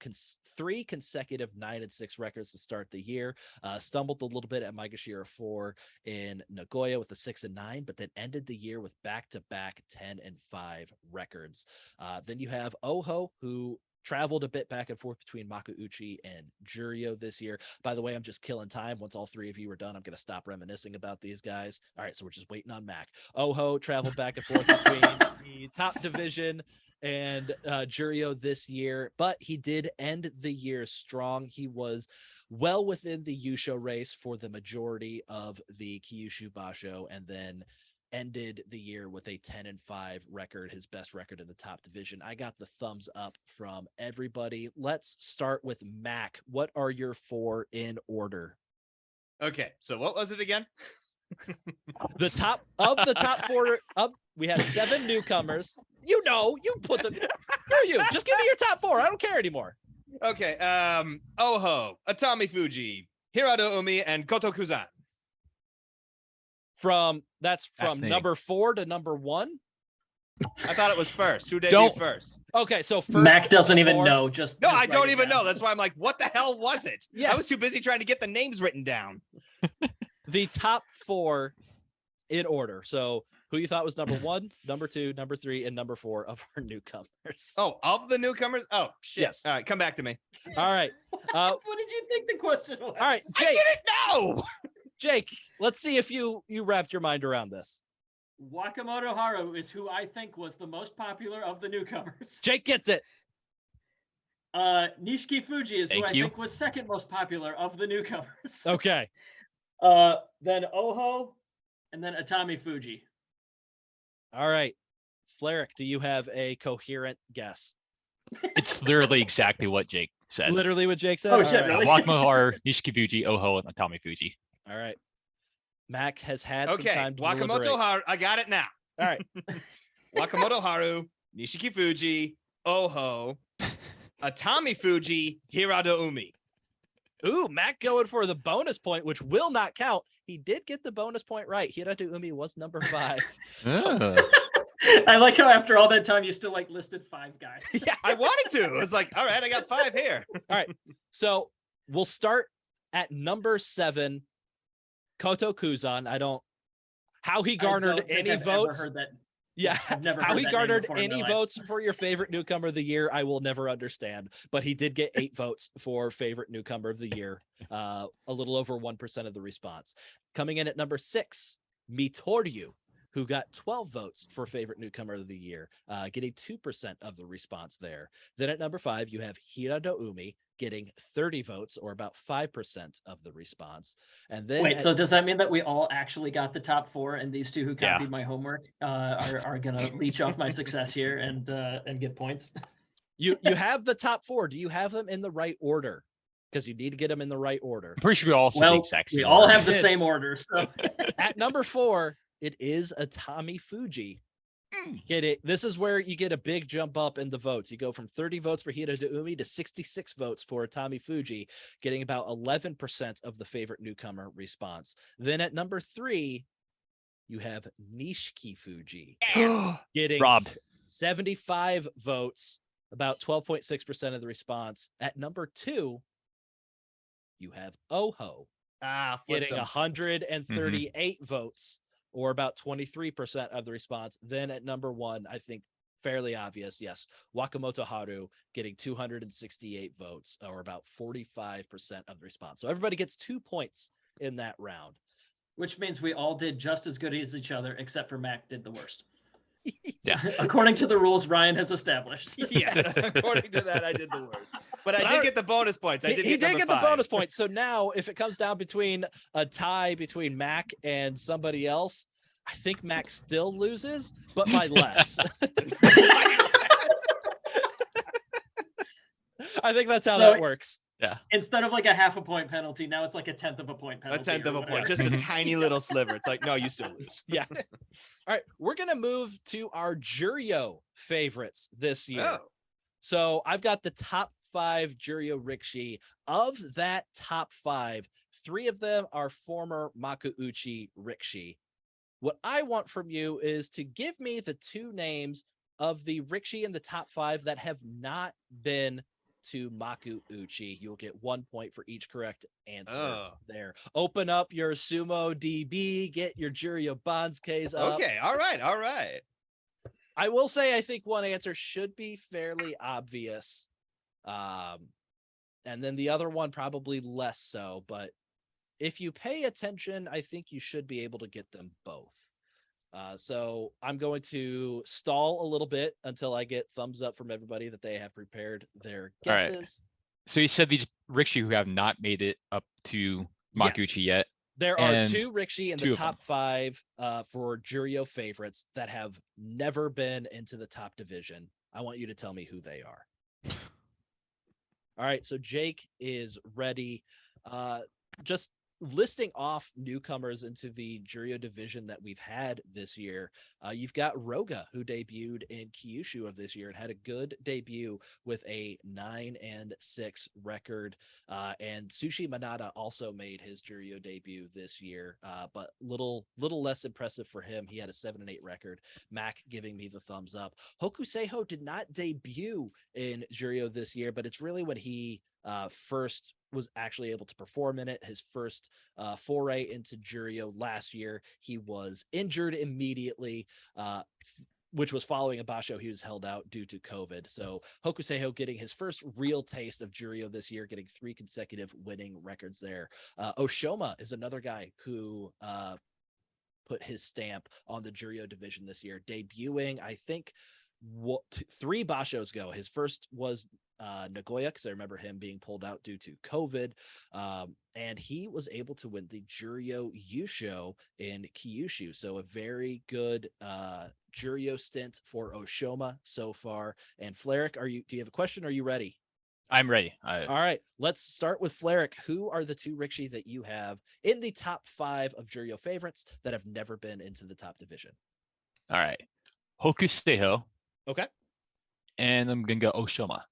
3 consecutive 9-6 records to start the year. Stumbled a little bit at Maegashira 4 in Nagoya with a 6-9, but then ended the year with back-to-back 10-5 records. Then you have Oho, who traveled a bit back and forth between Makuuchi and Juryo this year. By the way, I'm just killing time. Once all 3 of you are done, I'm going to stop reminiscing about these guys. All right, so we're just waiting on Mac. Oho traveled back and forth between the top division and Juryo this year, but he did end the year strong. He was well within the Yusho race for the majority of the Kyushu Basho, and then ended the year with a 10-5 record, his best record in the top division. I got the thumbs up from everybody. Let's start with Mac. What are your 4 in order? Okay, so what was it again? The top 4 up. We have 7 newcomers. You put them. Screw you. Just give me your top 4. I don't care anymore. Okay, Oho, Atami Fuji, Hirado Umi, and Koto Kuzan. That's from number 4 to number 1. I thought it was first. Who did first? Okay, so first Mac doesn't even 4. know. Just I don't even know. That's why I'm like, what the hell was it? Yes. I was too busy trying to get the names written down. The top 4 in order. So who you thought was number 1, number 2, number 3, and number 4 of our newcomers. Oh, of the newcomers? Oh, shit. Yes. All right, come back to me. All right. What did you think the question was? All right, Jake. I didn't know. Jake, let's see if you wrapped your mind around this. Wakamoto Haru is who I think was the most popular of the newcomers. Jake gets it. Nishiki Fuji is who Thank I you. think was second most popular of the newcomers. Okay. Then Oho, and then Atami Fuji. All right. Flerick, do you have a coherent guess? It's literally exactly what Jake said. Literally what Jake said? Oh, All shit, right. really? Wakamoto Haru, Nishiki Fuji, Oho, and Atami Fuji. All right. Mac has had some Okay, time to Wakamoto deliberate. Haru. I got it now. All right. Wakamoto Haru, Nishiki Fuji, Oho, Atami Fuji, Hirado Umi. Ooh, Mac going for the bonus point, which will not count. He did get the bonus point right. Hirado Umi was number 5. Ah. I like how after all that time you still listed 5 guys. Yeah. I wanted to. I was like, all right, I got 5 here. All right. So we'll start at number 7, Koto Kuzan. How he garnered any votes. Heard that. Yeah, I've never how heard he that name garnered before in my any life. votes for your favorite newcomer of the year, I will never understand. But he did get 8 votes for favorite newcomer of the year, a little over 1% of the response. Coming in at number 6, Mitoryu, who got 12 votes for favorite newcomer of the year, getting 2% of the response there. Then at number 5, you have Hirado Umi getting 30 votes, or about 5% of the response. And then Wait, so does that mean that we all actually got the top 4, and these 2 who copied my homework are gonna leech off my success here and get points? you have the top 4. Do you have them in the right order? Because you need to get them in the right order. I'm pretty sure we all said the exact we same all order. have the Did. same order. So At number 4, it is Atami Fuji. Get it? This is where you get a big jump up in the votes. You go from 30 votes for Hirado Umi to 66 votes for Atami Fuji, getting about 11% of the favorite newcomer response. Then at number 3, you have Nishiki Fuji getting Robbed. 75 votes, about 12.6% of the response. At number 2, you have Oho Flipped getting them. 138 votes, or about 23% of the response. Then at number 1, I think fairly obvious, yes, Wakamoto Haru getting 268 votes, or about 45% of the response. So everybody gets 2 points in that round. which means we all did just as good as each other, except for Mac did the worst. Yeah. According to the rules Ryan has established. Yes, according to that, I did the worst. But I But did get the bonus points. I did He get did number get the 5. bonus point. So now, if it comes down between a tie between Mac and somebody else, I think Mac still loses, but by less. I think that's how So- that works. Instead of a half a point penalty, now it's a 1/10 of a point A penalty. 10th of or a point, whatever. just a tiny little sliver. It's like, no, you still lose. Yeah. All right, we're gonna move to our Juryo favorites this year. Oh, So I've got the top 5 Juryo Rikishi. Of that top 5, 3 of them are former Makuuchi Rikishi. What I want from you is to give me the 2 names of the Rikishi in the top 5 that have not been to Makuuchi. You'll get 1 point for each correct answer Oh. there. Open up your Sumo DB, get your Juryo Banskei's up. okay. All right. All right. I will say I think one answer should be fairly obvious. And then the other one probably less so, but if you pay attention, I think you should be able to get them both. So I'm going to stall a little bit until I get thumbs up from everybody that they have prepared their All right. guesses. So you said these Rikishi who have not made it up to Makuuchi yet. There are And two Rikishi in two the of them. top 5 for Juryo favorites that have never been into the top division. I want you to tell me who they are. All right, so Jake is ready. Just listing off newcomers into the Juryo division that we've had this year. You've got Roga, who debuted in Kyushu of this year and had a good debut with a 9-6 record. And Sushi Manada also made his Juryo debut this year, but little less impressive for him. He had a 7-8 record. Mac giving me the thumbs up. Hokuseiho did not debut in Juryo this year, but it's really when he first was actually able to perform in it. His first foray into Juryo last year, he was injured immediately, which was following a basho he was held out due to COVID. So Hokuseiho getting his first real taste of Juryo this year, getting 3 consecutive winning records there. Oshoma is another guy who put his stamp on the Juryo division this year, debuting, I think, 3 bashos ago. His first was Nagoya, because I remember him being pulled out due to COVID, and he was able to win the Juryo Yusho in Kyushu. So a very good Juryo stint for Oshoma so far. And Fleric, do you have a question? Are you ready? I'm ready. All right, let's start with Fleric. Who are the 2 Rikishi that you have in the top 5 of Juryo favorites that have never been into the top division? All right. Hokuseiho, Okay. and I'm gonna go Oshoma.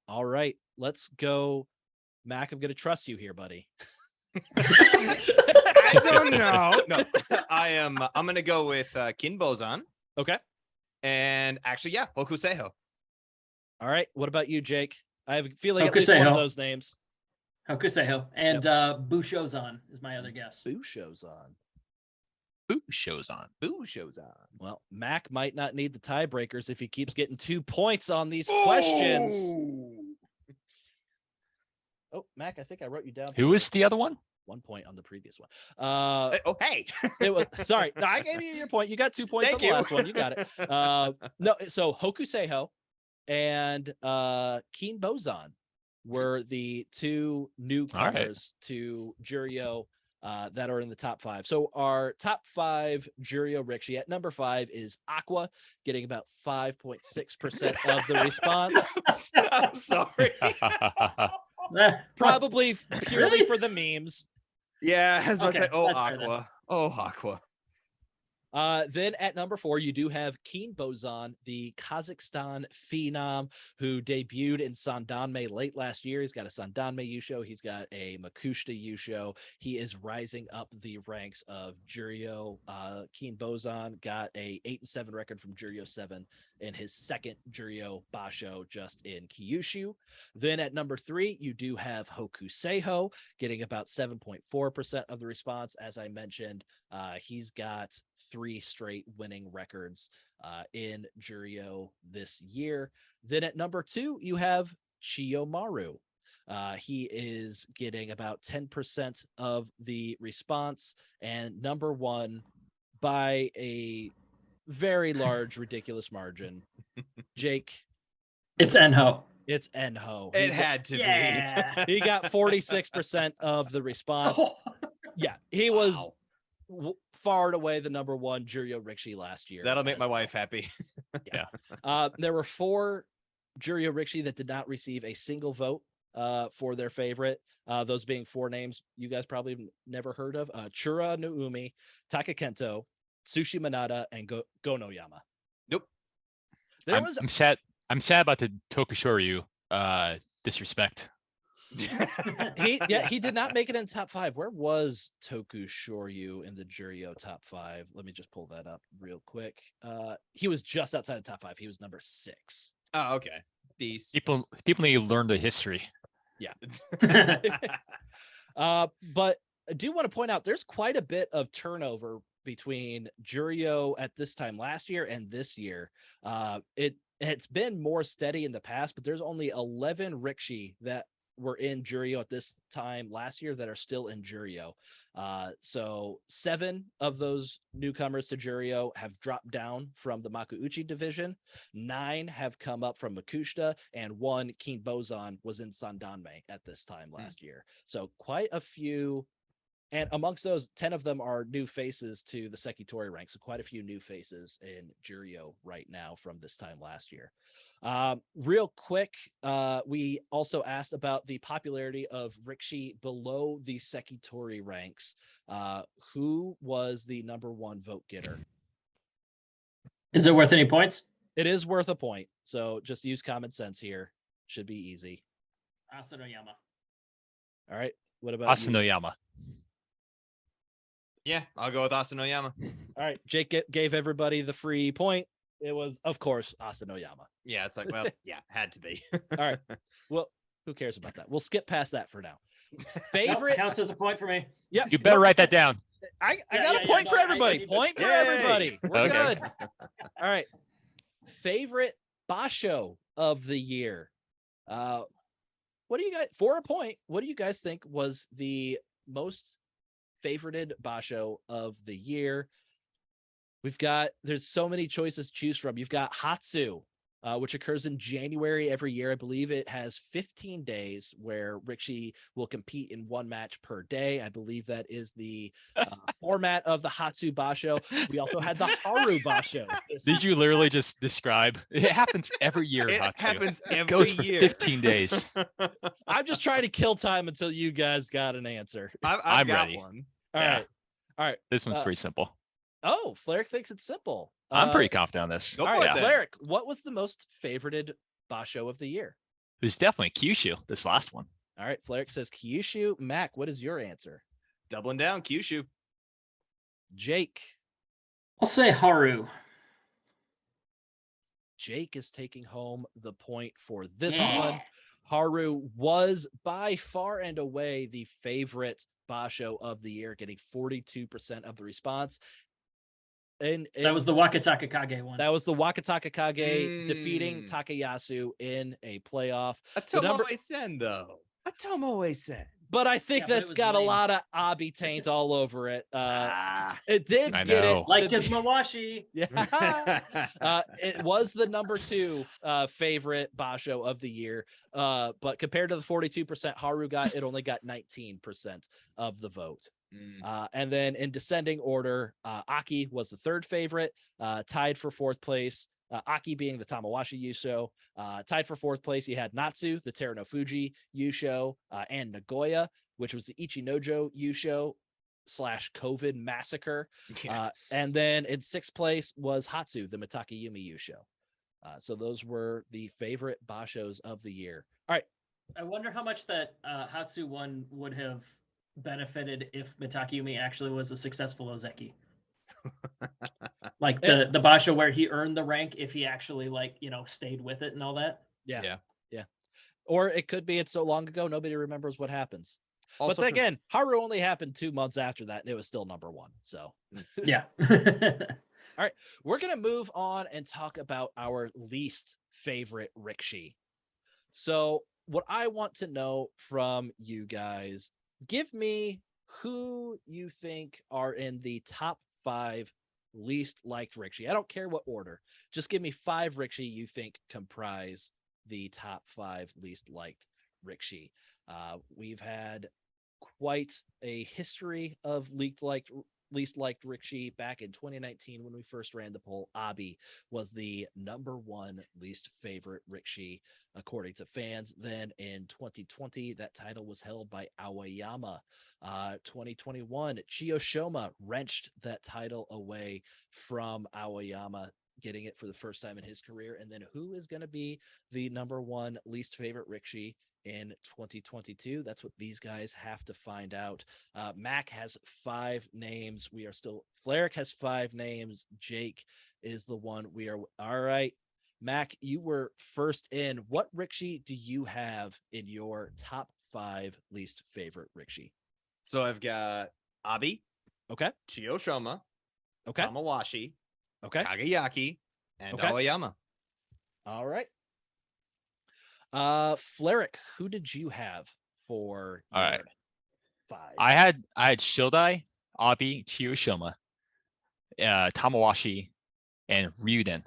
All right, let's go. Mac, I'm going to trust you here, buddy. I don't know. No, I'm going to go with Kinbozan. Okay. And actually, yeah, Hokuseiho. All right. What about you, Jake? I have a feeling at least one of those names. Hokuseiho. And Bushozan is my other guess. Bushozan. Boo shows on. Boo shows on. Well, Mac might not need the tiebreakers if he keeps getting 2 points on these questions. Oh, Mac, I think I wrote you down. Who was the other one? 1 point on the previous one. Oh, hey. It was sorry. No, I gave you your point. You got 2 points on the last one. You got it. No, so Hokuseiho and Kinbozan were the 2 newcomers to Juryo that are in the top 5. So our top 5 Juryo Rikishi at number 5 is Aqua, getting about 5.6% of the response. I'm sorry. Probably purely for the memes. Yeah, I was about to say, oh, that's fair Aqua. Oh, Aqua. Then at number 4, you do have Kinbozan, the Kazakhstan phenom who debuted in Sandanme late last year. He's got a Sandanme Yusho. He's got a Makushita Yusho. He is rising up the ranks of Juryo. Kinbozan got a 8-7 record from Juryo 7 in his second Juryo basho just in Kyushu. Then at number 3, you do have Hokuseiho getting about 7.4% of the response. As I mentioned, he's got 3 straight winning records in Juryo this year. Then at number 2, you have Chiyomaru. He is getting about 10% of the response, and number 1 by a very large, ridiculous margin. Jake. It's Enho. It's Enho. It had to be. He got 46% of the response. Yeah, he was far and away the number 1 Juryo Rikishi last year. That'll make my wife happy. Yeah. There were 4 Juryo Rikishi that did not receive a single vote for their favorite. Those being 4 names you guys probably have never heard of: Chura no Umi, Takakento, Sushi Manada, and Gonoyama. Nope. I'm sad. I'm sad about the Tokushoryu disrespect. He did not make it in top 5. Where was Tokushoryu in the Juryo top 5? Let me just pull that up real quick. He was just outside the top 5. He was number 6. Oh, okay. These People need to learn the history. Yeah. But I do want to point out there's quite a bit of turnover between Juryo at this time last year and this year. It's been more steady in the past, but there's only 11 Rikishi that were in Juryo at this time last year that are still in Juryo. So 7 of those newcomers to Juryo have dropped down from the Makuuchi division. 9 have come up from Makushita, and 1, Kinbozan, was in Sandanme at this time last year. So quite a few And amongst those, 10 of them are new faces to the Sekitori rank. So quite a few new faces in Juryo right now from this time last year. Real quick, we also asked about the popularity of Rikishi below the Sekitori ranks. Who was the number one vote getter? Is it worth any points? It is worth a point. So just use common sense here. Should be easy. Asanoyama. All right. What about you? Asanoyama. Yeah, I'll go with Asanoyama. All right. Jake gave everybody the free point. It was, of course, Asanoyama. Yeah, it's like, well, yeah, had to be. All right. Well, who cares about that? We'll skip past that for now. Nope, Favorite? counts as a point for me. Yeah. You better write that down. I Yeah, got yeah, a point yeah, for no, I everybody. need to- Point for Yay. everybody. We're Okay. good. All right. Favorite basho of the year. What do you guys, for a point, what do you guys think was the most favorited basho of the year? There's so many choices to choose from. You've got Hatsu, which occurs in January every year. I believe it has 15 days where Rikishi will compete in one match per day. I believe that is the format of the Hatsu basho. We also had the Haru basho. Did you literally just describe? It happens every year. It Hatsu. happens It every goes for year. 15 days. I'm just trying to kill time until you guys got an answer. I've I'm got ready. one. All Yeah. right. All right. This one's Uh, pretty simple. Oh, Flarek thinks it's simple. I'm pretty confident on this. Go All for right, it then. Flarek, what was the most favorited basho of the year? It was definitely Kyushu, this last one. All right, Flarek says Kyushu. Mac, what is your answer? Doubling down, Kyushu. Jake. I'll say Haru. Jake is taking home the point for this Yeah. one. Haru was by far and away the favorite basho of the year, getting 42% of the response. And That was the Wakataka Kage one. that was the Wakataka Kage defeating Mm. Takayasu in a playoff. A The number- Tomoe-sen, though. A Tomoe-sen. But I think Yeah, but it that's was got a lame. lot of Abi taint all over it. Ah. It did I get know. it. Like to his be- Mawashi. Yeah. It was the number 2 favorite basho of the year. But compared to the 42% Haru got, it only got 19% of the vote. Mm. And then in descending order, Aki was the third favorite, tied for fourth place. Aki being the Tamawashi Yusho. Tied for fourth place, you had Natsu, the Terra no Fuji Yusho, and Nagoya, which was the Ichinojo Yusho / COVID massacre. Yeah. And then in sixth place was Hatsu, the Mitake Yumi Yusho. So those were the favorite bashos of the year. All right. I wonder how much that Hatsu one would have benefited if Mitakayumi actually was a successful Ozeki. Like the basho where he earned the rank if he actually stayed with it and all that. Yeah. Yeah. Or it could be it's so long ago, nobody remembers what happens. Also, But then again, Haru only happened 2 months after that, and it was still number 1. So Yeah. we're going to move on and talk about our least favorite Rikishi. So what I want to know from you guys, give me who you think are in the top 5 least liked Rikishi. I don't care what order. Just give me 5 Rikishi you think comprise the top 5 least liked Rikishi. We've had quite a history of least liked Rikishi. Back in 2019 when we first ran the poll, Abi was the number 1 least favorite Rikishi according to fans. Then in 2020 that title was held by Aoyama. 2021 Chiyoshima wrenched that title away from Aoyama, getting it for the first time in his career. And then who is going to be the number 1 least favorite Rikishi in 2022? That's what these guys have to find out. Mac has 5 names. Flarek has 5 names. Jake is the one we are. All right, Mac, you were first in. What Rikishi do you have in your top 5 least favorite Rikishi? So I've got Abi, Okay. Chiyoshima, Okay. Tamawashi, Okay. Kagayaki, and Okay. Aoyama. All right. Flarek, who did you have for All your right. 5? I had Shildai, Abi, Chiyoshima, Tamawashi, and Ryuden.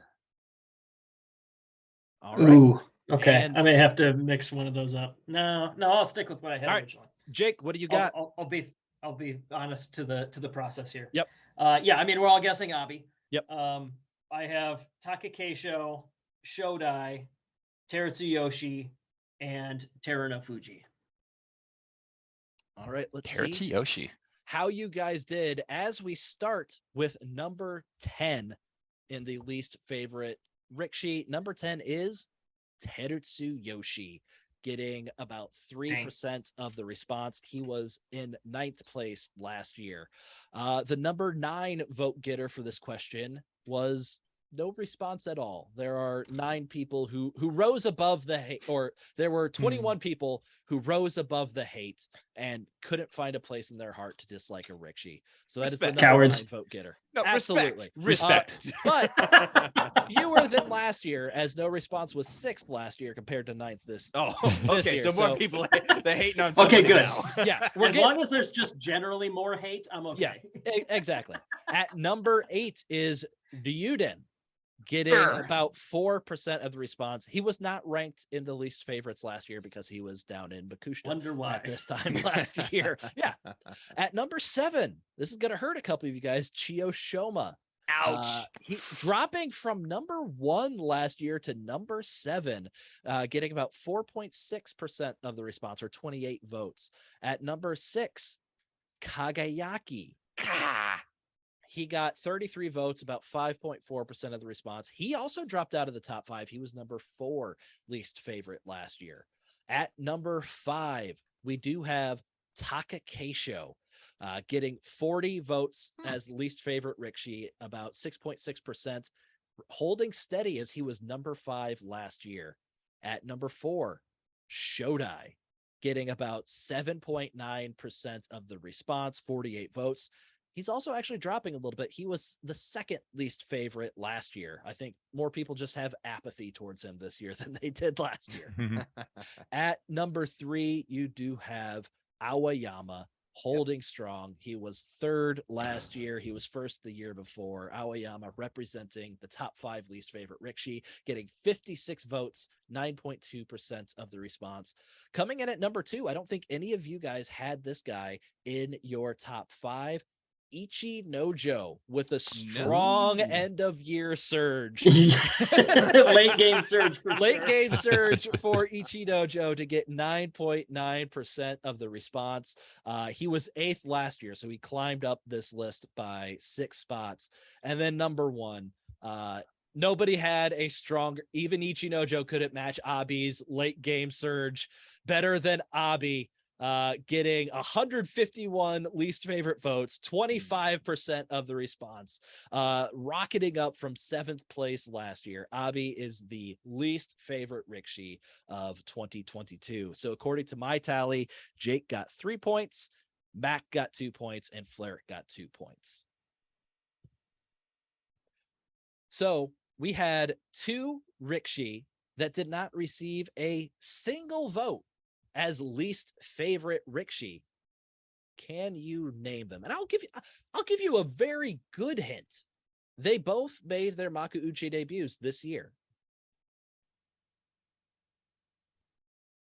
All right. Ooh. Okay. And- I may have to mix one of those up. No, I'll stick with what I had All right. originally. Jake, what do you got? I'll be I'll be honest to the process here. Yep. Yeah, I mean we're all guessing Abi. Yep. I have Takakeisho, Shodai, Teratsuyoshi, and Teruno Fuji. All right, let's see Teratsuyoshi. how you guys did as we start with number 10 in the least favorite Rikishi. Number 10 is Teratsuyoshi, getting about 3% of the response. He was in 9th place last year. The number 9 vote getter for this question was no response at all. There are 9 people who rose above the hate, or there were 21 people who rose above the hate and couldn't find a place in their heart to dislike a Rikishi. So that is the Respect. number Cowards. 9 vote getter. No, Absolutely. Respect. But fewer than last year, as no response was 6th last year compared to 9th this. Oh, this okay. year, So more so- people they hating on Okay, somebody good. now. Yeah, we're As getting, long as there's just generally more hate, I'm okay. exactly. At number 8 is Ryuden, getting Sure. about 4% of the response. He was not ranked in the least favorites last year because he was down in Bakushita Wonder why. at this time last year. Yeah. At number 7, this is going to hurt a couple of you guys, Chiyo Shoma. Ouch. He dropping from number 1 last year to number 7, getting about 4.6% of the response, or 28 votes. At number 6, Kagayaki. He got 33 votes, about 5.4% of the response. He also dropped out of the top 5. He was number 4 least favorite last year. At number 5, we do have Takakeisho, getting 40 votes as least favorite Rikishi, about 6.6%, holding steady as he was number 5 last year. At number 4, Shodai, getting about 7.9% of the response, 48 votes. He's also actually dropping a little bit. He was the 2nd least favorite last year. I think more people just have apathy towards him this year than they did last year. At number 3, you do have Aoyama holding strong. He was 3rd last year. He was 1st the year before. Aoyama representing the top 5 least favorite Rikishi, getting 56 votes, 9.2% of the response. Coming in at number 2, I don't think any of you guys had this guy in your top 5. Ichi Nojo with a strong end of year surge. Late game surge for Late sure. game surge for Ichi Nojo to get 9.9% of the response. He was 8th last year, so he climbed up this list by 6 spots. And then number 1, nobody had a stronger, even Ichi Nojo couldn't match Abi's late game surge better than Abi. Getting 151 least favorite votes, 25% of the response, rocketing up from 7th place last year. Abi is the least favorite Rikishi of 2022. So according to my tally, Jake got 3 points, Mac got 2 points, and Flair got 2 points. So we had 2 Rikishi that did not receive a single vote as least favorite Rikishi. Can you name them? And I'll give you a very good hint. They both made their Makuuchi debuts this year.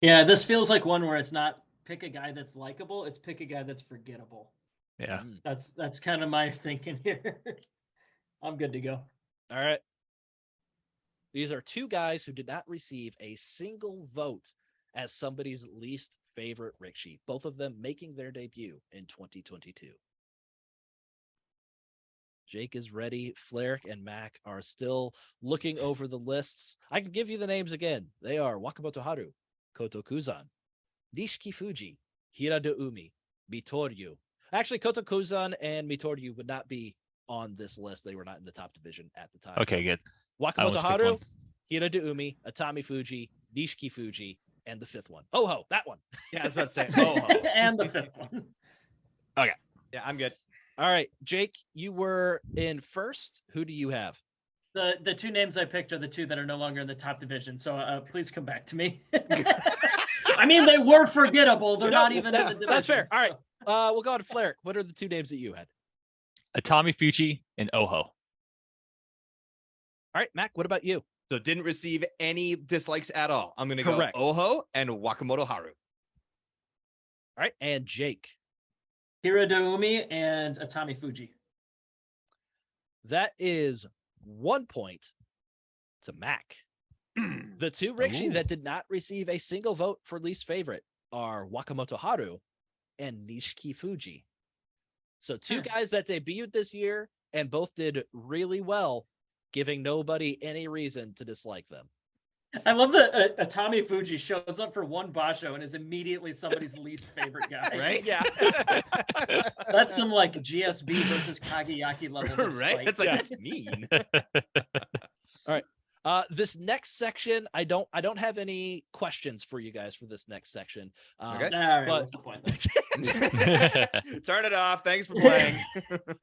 Yeah, this feels like one where it's not pick a guy that's likable, it's pick a guy that's forgettable. Yeah. That's kind of my thinking here. I'm good to go. All right. These are 2 guys who did not receive a single vote as somebody's least favorite Rikishi, both of them making their debut in 2022. Jake is ready. Flair and Mac are still looking over the lists. I can give you the names again. They are Wakamoto Haru, Koto Kuzan, Nishiki Fuji, Hirada Umi, Mitoryu. Actually, Koto Kuzan and Mitoryu would not be on this list. They were not in the top division at the time. Okay, good. I Wakamoto almost picked Haru, one. Hirada Umi, Atami Fuji, Nishiki Fuji, and the 5th one. Oh, that one. Yeah, I was about to say. Oh, And the 5th one. yeah, I'm good. All right, Jake, you were in 1st. Who do you have? The 2 names I picked are the 2 that are no longer in the top division. So please come back to me. I mean, they were forgettable. They're not even in the division. That's fair. All right. We'll go on to Flair. What are the 2 names that you had? Atami Fuji and Oho. All right, Mac, what about you? So didn't receive any dislikes at all. I'm gonna Correct. go Oho and Wakamoto Haru. All right, and Jake. Hiradoumi and Atami Fuji. That is 1 point to Mac. The two Rikishi that did not receive a single vote for least favorite are Wakamoto Haru and Nishiki Fuji. So two guys that debuted this year and both did really well, giving nobody any reason to dislike them. I love that Atami Fuji shows up for one basho and is immediately somebody's least favorite guy. Right? Yeah. That's some like GSB versus Kageyaki levels of Right? spite. It's like, that's mean. All right. This next section, I don't have any questions for you guys for this next section. Okay. All right, but- what's the point then? Turn it off. Thanks for playing.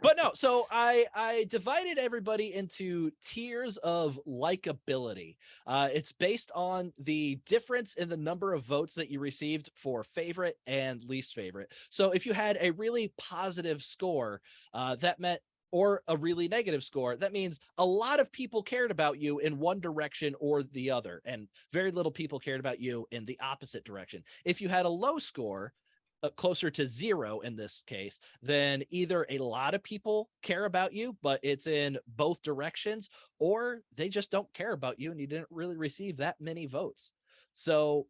But no, so I divided everybody into tiers of likability. It's based on the difference in the number of votes that you received for favorite and least favorite. So if you had a really positive score, that meant, or a really negative score, that means a lot of people cared about you in one direction or the other, and very little people cared about you in the opposite direction. If you had a low score, closer to 0 in this case, then either a lot of people care about you, but it's in both directions, or they just don't care about you and you didn't really receive that many votes. So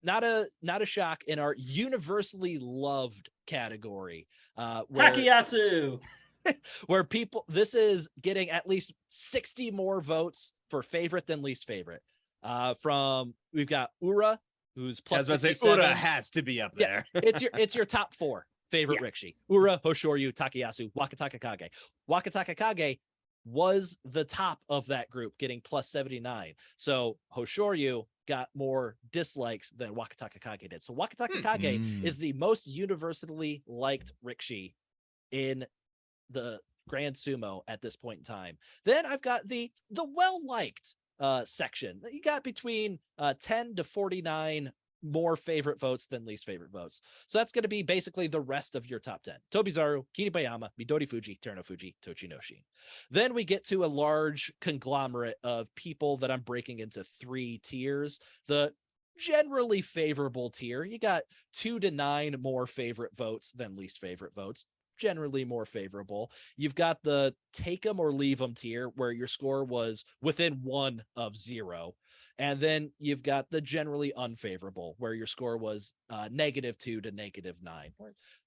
not a shock in our universally loved category. Takayasu. Where people, this is getting at least 60 more votes for favorite than least favorite. We've got Ura, who's plus I was about to say, 67. Ura has to be up there. It's your top 4 favorite Rikishi. Ura, Hoshoryu, Takayasu, Wakataka Kage. Wakataka Kage was the top of that group, getting plus 79. So Hoshoryu got more dislikes than Wakataka Kage did. So Wakataka Kage is the most universally liked Rikishi in the Grand Sumo at this point in time. Then I've got the well-liked section. You got between 10 to 49 more favorite votes than least favorite votes. So that's going to be basically the rest of your top 10. Tobizaru, Kiribayama, Midori Fuji, Terno Fuji, Tochinoshin. Then we get to a large conglomerate of people that I'm breaking into 3 tiers. The generally favorable tier, you got 2 to 9 more favorite votes than least favorite votes. Generally more favorable. You've got the take 'em or leave 'em tier, where your score was within 1 of 0. And then you've got the generally unfavorable, where your score was -2 to -9.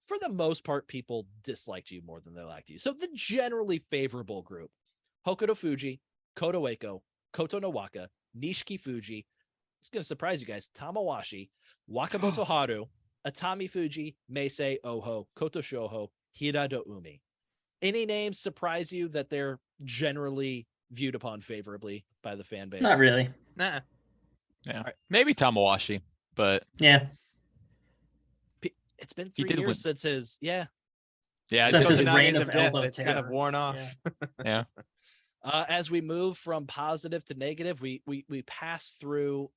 For the most part, people disliked you more than they liked you. So the generally favorable group: Hokuto Fuji, Koto Eiko, Koto no Waka, Nishiki Fuji. It's going to surprise you guys: Tamawashi, Wakamoto Haru, Atami Fuji, Meisei, Oho, Koto Shoho, Hiradoumi. Any names surprise you that they're generally viewed upon favorably by the fan base? Not really. Nah. Yeah, right. maybe Tamawashi, but Yeah. It's been He 3 did years win. since his, yeah, Since it's his just- reign Kotonage's of of death, elbow it's kind of terror. worn off. Yeah. yeah. as we move from positive to negative, we pass through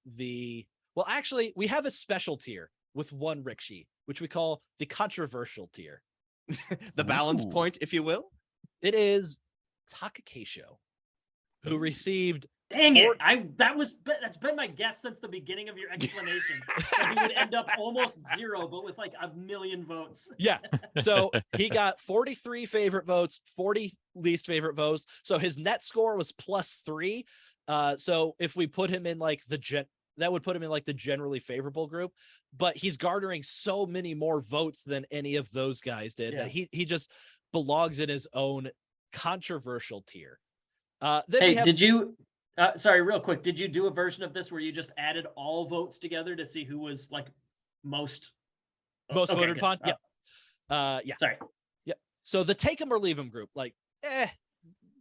well, actually, we have a special tier with one Rikishi, which we call the controversial tier. The balance Ooh. point, if you will. It is Takakeisho, who received Dang Or- it! That's been my guess since the beginning of your explanation. That he would end up almost 0, but with like 1 million votes. Yeah. So he got 43 favorite votes, 40 least favorite votes. So his net score was +3. So if we put him in like that would put him in like the generally favorable group, but he's garnering so many more votes than any of those guys did that he just belongs in his own controversial tier. Then we Hey, have, did you? Sorry, real quick. Did you do a version of this where you just added all votes together to see who was like most most okay, voted good. upon? Yeah. Yeah. Sorry. So the take him or leave him group, like,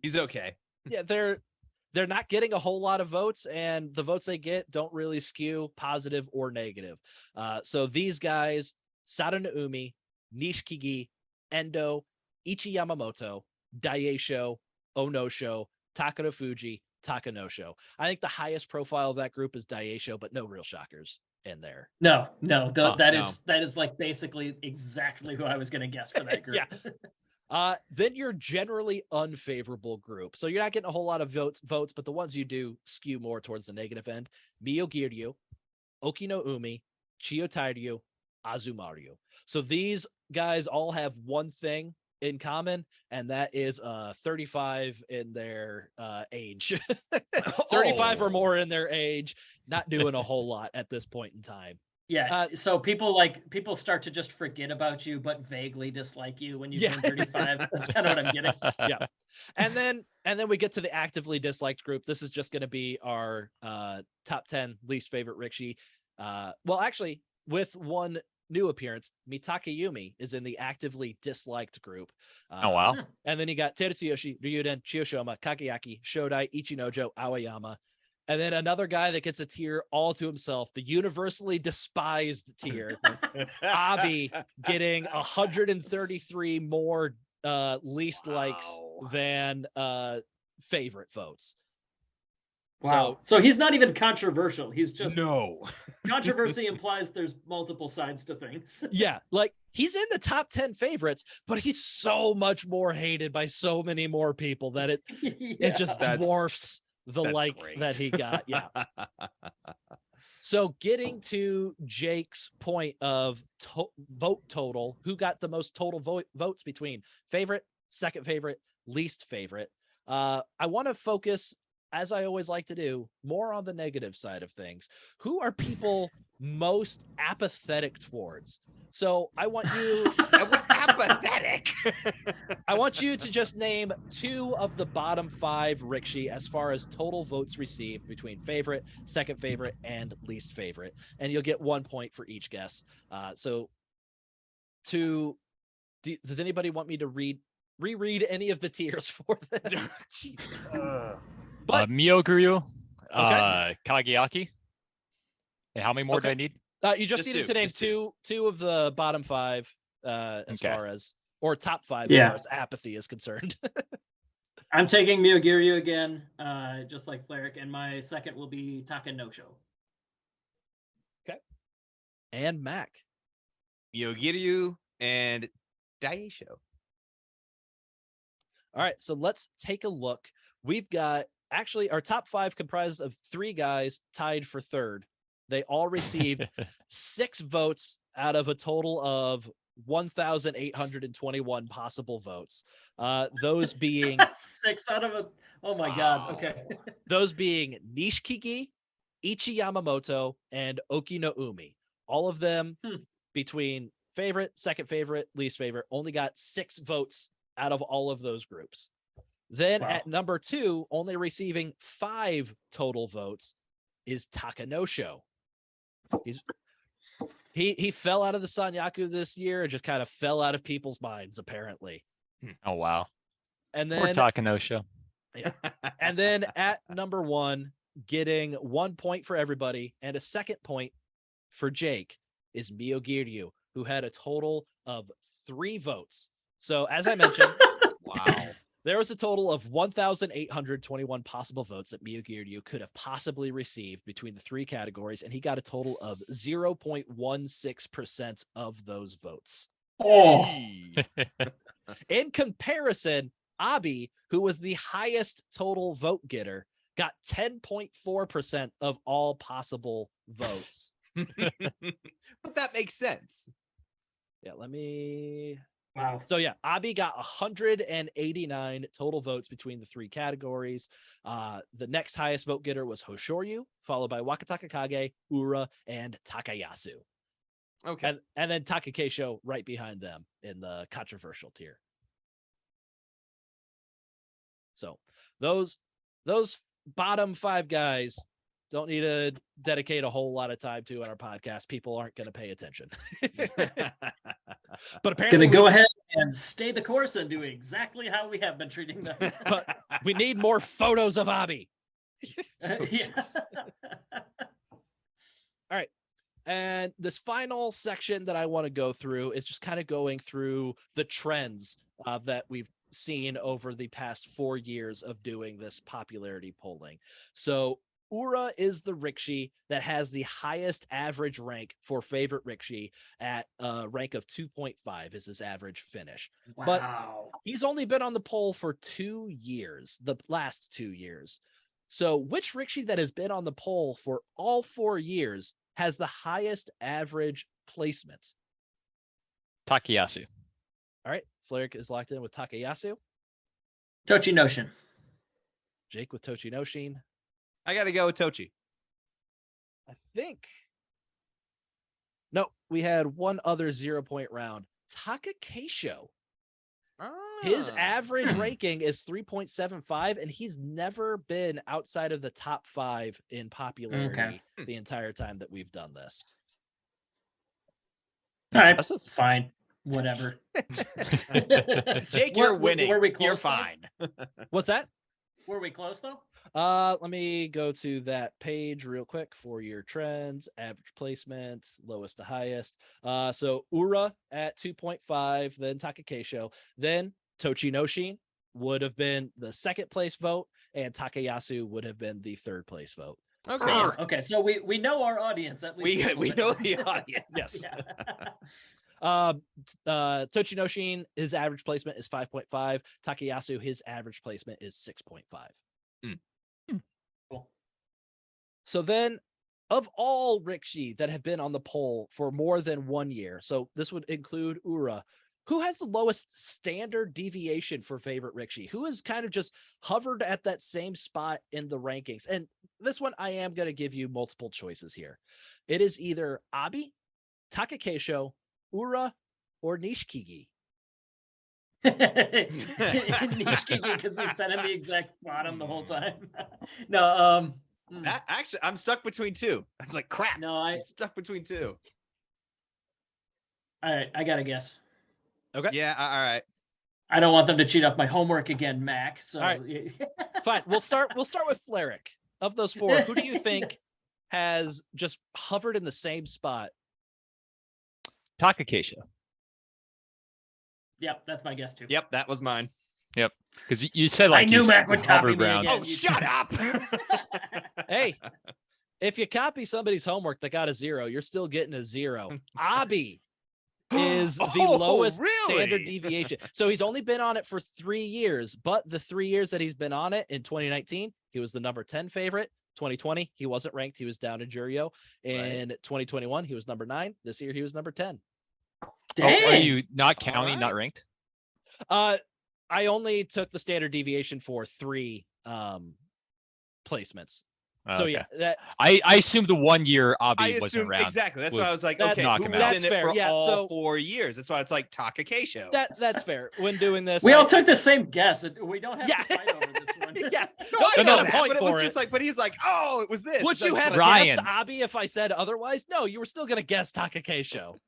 He's okay. yeah, they're not getting a whole lot of votes, and the votes they get don't really skew positive or negative. So these guys: Sada Naomi, Nishikigi, Endo, Ichi Yamamoto, Daisho, Onosho, Takano Fuji, Takanosho. I think the highest profile of that group is Daisho, but no real shockers in there. No. That no. is like basically exactly who I was going to guess for that group. Yeah. Then your generally unfavorable group. So you're not getting a whole lot of votes, but the ones you do skew more towards the negative end: Miyogiryu, Okino Umi, Chiyotairyu, Azumaryu. So these guys all have one thing in common, and that is 35 in their age. 35 or more in their age, not doing a whole lot at this point in time. Yeah, so people start to just forget about you, but vaguely dislike you when you turn 35. That's kind of what I'm getting. Yeah, and then we get to the actively disliked group. This is just going to be our top 10 least favorite Rikishi. Well, actually, with one new appearance, Mitake Yumi is in the actively disliked group. Oh wow! And then you got Terutsuyoshi, Ryuden, Chiyoshima, Kageyaki, Shodai, Ichinojo, Aoyama. And then another guy that gets a tier all to himself, the universally despised tier, Abi, getting 133 more least likes than favorite votes. Wow. So he's not even controversial. He's just no. Controversy implies there's multiple sides to things. Yeah, like he's in the top 10 favorites, but he's so much more hated by so many more people that it just dwarfs the like great. that he got. Yeah. So getting to Jake's point of vote total, who got the most total votes between favorite, second favorite, least favorite. I want to focus, as I always like to do, more on the negative side of things. Who are people most apathetic towards? So I want you apathetic. I want you to just name 2 of the bottom 5 Rikishi as far as total votes received between favorite, second favorite, and least favorite. And you'll get 1 point for each guess. Does anybody want me to reread any of the tiers for them? But Myoguryu, Kageyaki. And how many more do I need? You just needed to name two of the bottom 5 far as, or top 5 as far as apathy is concerned. I'm taking Myoguryu again, just like Fleric, and my second will be Takanosho. Okay. And Mac. Myogiryu and Daisho. All right, so let's take a look. We've got actually our top 5 comprised of 3 guys tied for third. They all received 6 votes out of a total of 1,821 possible votes. Those being 6 out of a. Oh my God. Okay. Those being Nishikigi, Ichi Yamamoto, and Okinoumi. All of them between favorite, second favorite, least favorite, only got 6 votes out of all of those groups. Then at number 2, only receiving 5 total votes, is Takanosho. He fell out of the Sanyaku this year and just kind of fell out of people's minds, apparently. Oh wow. And then we're talking no-show. Yeah. And then at number 1, getting 1 point for everybody and a second point for Jake, is Myogiryu, who had a total of 3 votes. So as I mentioned, wow. There was a total of 1,821 possible votes that Myogiryu could have possibly received between the 3 categories, and he got a total of 0.16% of those votes. Oh. In comparison, Abi, who was the highest total vote getter, got 10.4% of all possible votes. But that makes sense. Yeah, let me... Wow. So yeah, Abi got 189 total votes between the 3 categories. The next highest vote getter was Hoshoryu, followed by Wakataka Kage, Ura, and Takayasu. Okay. And then Takakeisho right behind them in the controversial tier. So those bottom 5 guys don't need to dedicate a whole lot of time to on our podcast. People aren't going to pay attention. But apparently going to go ahead and stay the course and do exactly how we have been treating them. But we need more photos of Abi. Yes. All right. And this final section that I want to go through is just kind of going through the trends that we've seen over the past 4 years of doing this popularity polling. So Ura is the Rikishi that has the highest average rank for favorite Rikishi at a rank of 2.5 is his average finish. Wow. But he's only been on the poll for 2 years, the last 2 years. So which Rikishi that has been on the poll for all 4 years has the highest average placement. Takayasu. All right, Flarik is locked in with Takayasu. Tochinoshin. Jake with Tochinoshin. I got to go with Tochi. I think. No, we had one other 0-point round. Taka Keisho. His average ranking is 3.75, and he's never been outside of the top 5 in popularity the entire time that we've done this. All right, fine. Whatever. Jake, you're winning. Were we close, you're though? fine. What's that? Were we close though? Let me go to that page real quick for your trends, average placement, lowest to highest. So Ura at 2.5, then Takakeisho, then Tochinoshin would have been the second place vote, and Takayasu would have been the third place vote. Okay. Okay, so we know our audience at least. We know the audience. Yes. Yeah. Tochinoshin, his average placement is 5.5. Takayasu, his average placement is 6.5. Cool. So then, of all rikishi that have been on the poll for more than 1 year, so this would include Ura, who has the lowest standard deviation for favorite rikishi? Who has kind of just hovered at that same spot in the rankings? And this one, I am going to give you multiple choices here. It is either Abi, Takakeisho, Ura, or Nishikigi. Nishikigi, because he's been in the exact bottom the whole time. No, That actually, I'm stuck between two. I was like, crap. no, I'm stuck between two. all right, I gotta guess. Okay. Yeah. All right. I don't want them to cheat off my homework again, Mac. So All right. Fine. We'll start with Flarik. Of those 4, who do you think has just hovered in the same spot? Takakeisho. Yep, that's my guess too. Yep, that was mine. Because you said like I knew he's Mac would copy hovered me around. again. Oh, shut up. Hey, if you copy somebody's homework that got a 0, you're still getting a 0. Abi is the Oh, lowest really? standard deviation. So he's only been on it for 3 years, but the 3 years that he's been on it, in 2019, he was the number 10 favorite. 2020, he wasn't ranked. He was down in Juryo. In 2021, he was number 9. This year, he was number 10. Dang. Oh, are you not counting, right. not ranked? I only took the standard deviation for 3 placements. So Okay. yeah, that I assumed the 1 year Abi I wasn't assumed around. exactly. That's would why I was like, that's- okay, knock who him was out. in That's it fair, for yeah, all so- 4 years? That's why it's like Takakeisho. that's fair. When doing this, We all took the same guess. We don't have Yeah. to fight over this one. yeah. No, I No, know no, that, point but it was for just it. like, but he's like, oh, it was this. Would It's you like, have but- Ryan. guessed Abi if I said otherwise? No, you were still gonna guess Takakeisho.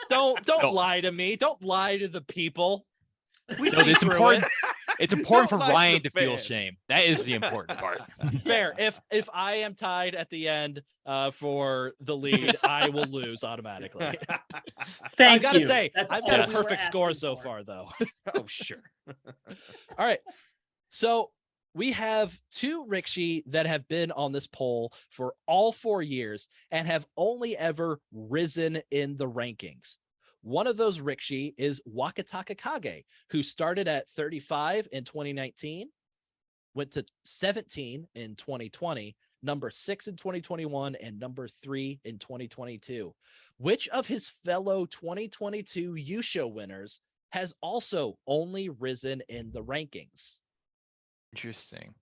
Don't No. lie to me. Don't lie to the people. We No, see it's through important. it. It's important for Don't lie to Ryan the to feel fans. shame. That is the important part. Fair. If I am tied at the end for the lead, I will lose automatically. Thank I've got to you. say, That's I've all got a we were perfect score asking so for. far, though. Oh, sure. All right. So we have 2 rikishi that have been on this poll for all 4 years and have only ever risen in the rankings. One of those rikishi is Wakataka Kage, who started at 35 in 2019, went to 17 in 2020, number 6 in 2021, and number 3 in 2022. Which of his fellow 2022 Yusho winners has also only risen in the rankings? Interesting.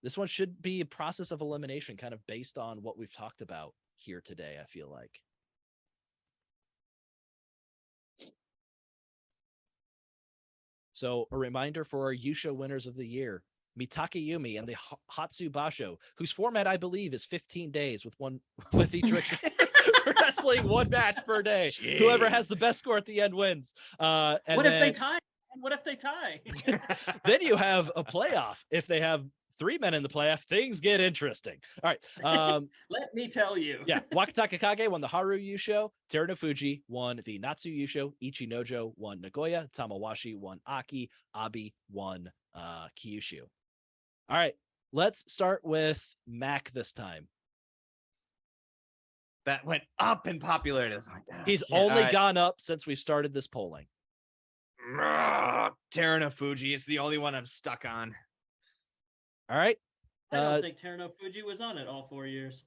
This one should be a process of elimination, kind of based on what we've talked about here today, I feel like. So a reminder for our Yusho winners of the year, Mitake Yumi and the Hatsu Basho, whose format I believe is 15 days with each wrestling 1 match per day. Jeez. Whoever has the best score at the end wins. And What if they then- tie? What if they tie? Then you have a playoff. If they have 3 men in the playoff, things get interesting. All right. Let me tell you. Yeah, Wakataka Kage won the Haru Yusho, Terunofuji won the Natsu Yusho, Ichinojo won Nagoya, Tamawashi won Aki, Abi won Kyushu. All right, let's start with Mac this time. That went up in popularity. I was like, He's yeah, only all right. gone up since we started this polling. Terunofuji. It's the only one I'm stuck on. All right. I don't think Terunofuji was on it all 4 years.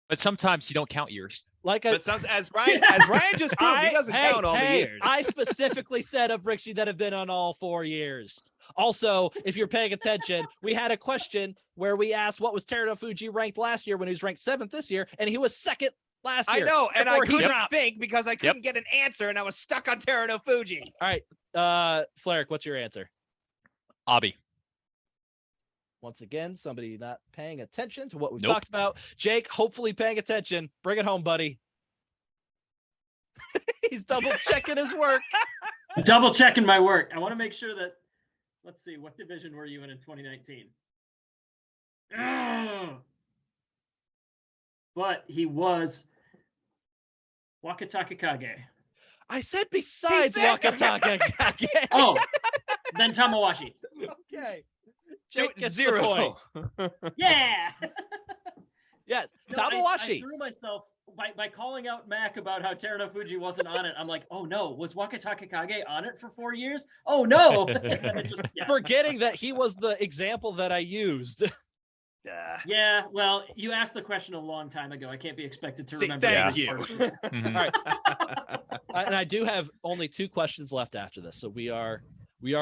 But sometimes you don't count years. Like But as Ryan just proved, he doesn't count all the years. I specifically said of Rikishi that have been on all 4 years. Also, if you're paying attention, we had a question where we asked what was Teruno Fuji ranked last year when he was ranked 7th this year, and he was 2nd last year. I know, and I couldn't dropped. think because I couldn't get an answer, and I was stuck on Teruno Fuji. All right, Fleric, what's your answer? Abi. Once again, somebody not paying attention to what we've talked about. Jake, hopefully paying attention. Bring it home, buddy. He's double checking his work. Double checking my work. I want to make sure that. Let's see, what division were you in 2019? But he was Wakataka Kage. I said besides Wakataka Kage. Oh, then Tamawashi. Okay. Jake gets 0. the point. Yeah. Yes, No, Tamawashi. I threw myself by calling out Mac about how Teruno Fuji wasn't on it. I'm like, oh no, was Wakataka Kage on it for 4 years? Oh no. Forgetting that he was the example that I used. Yeah, well, you asked the question a long time ago. I can't be expected to remember. Thank you. All right. And I do have only 2 questions left after this, so we are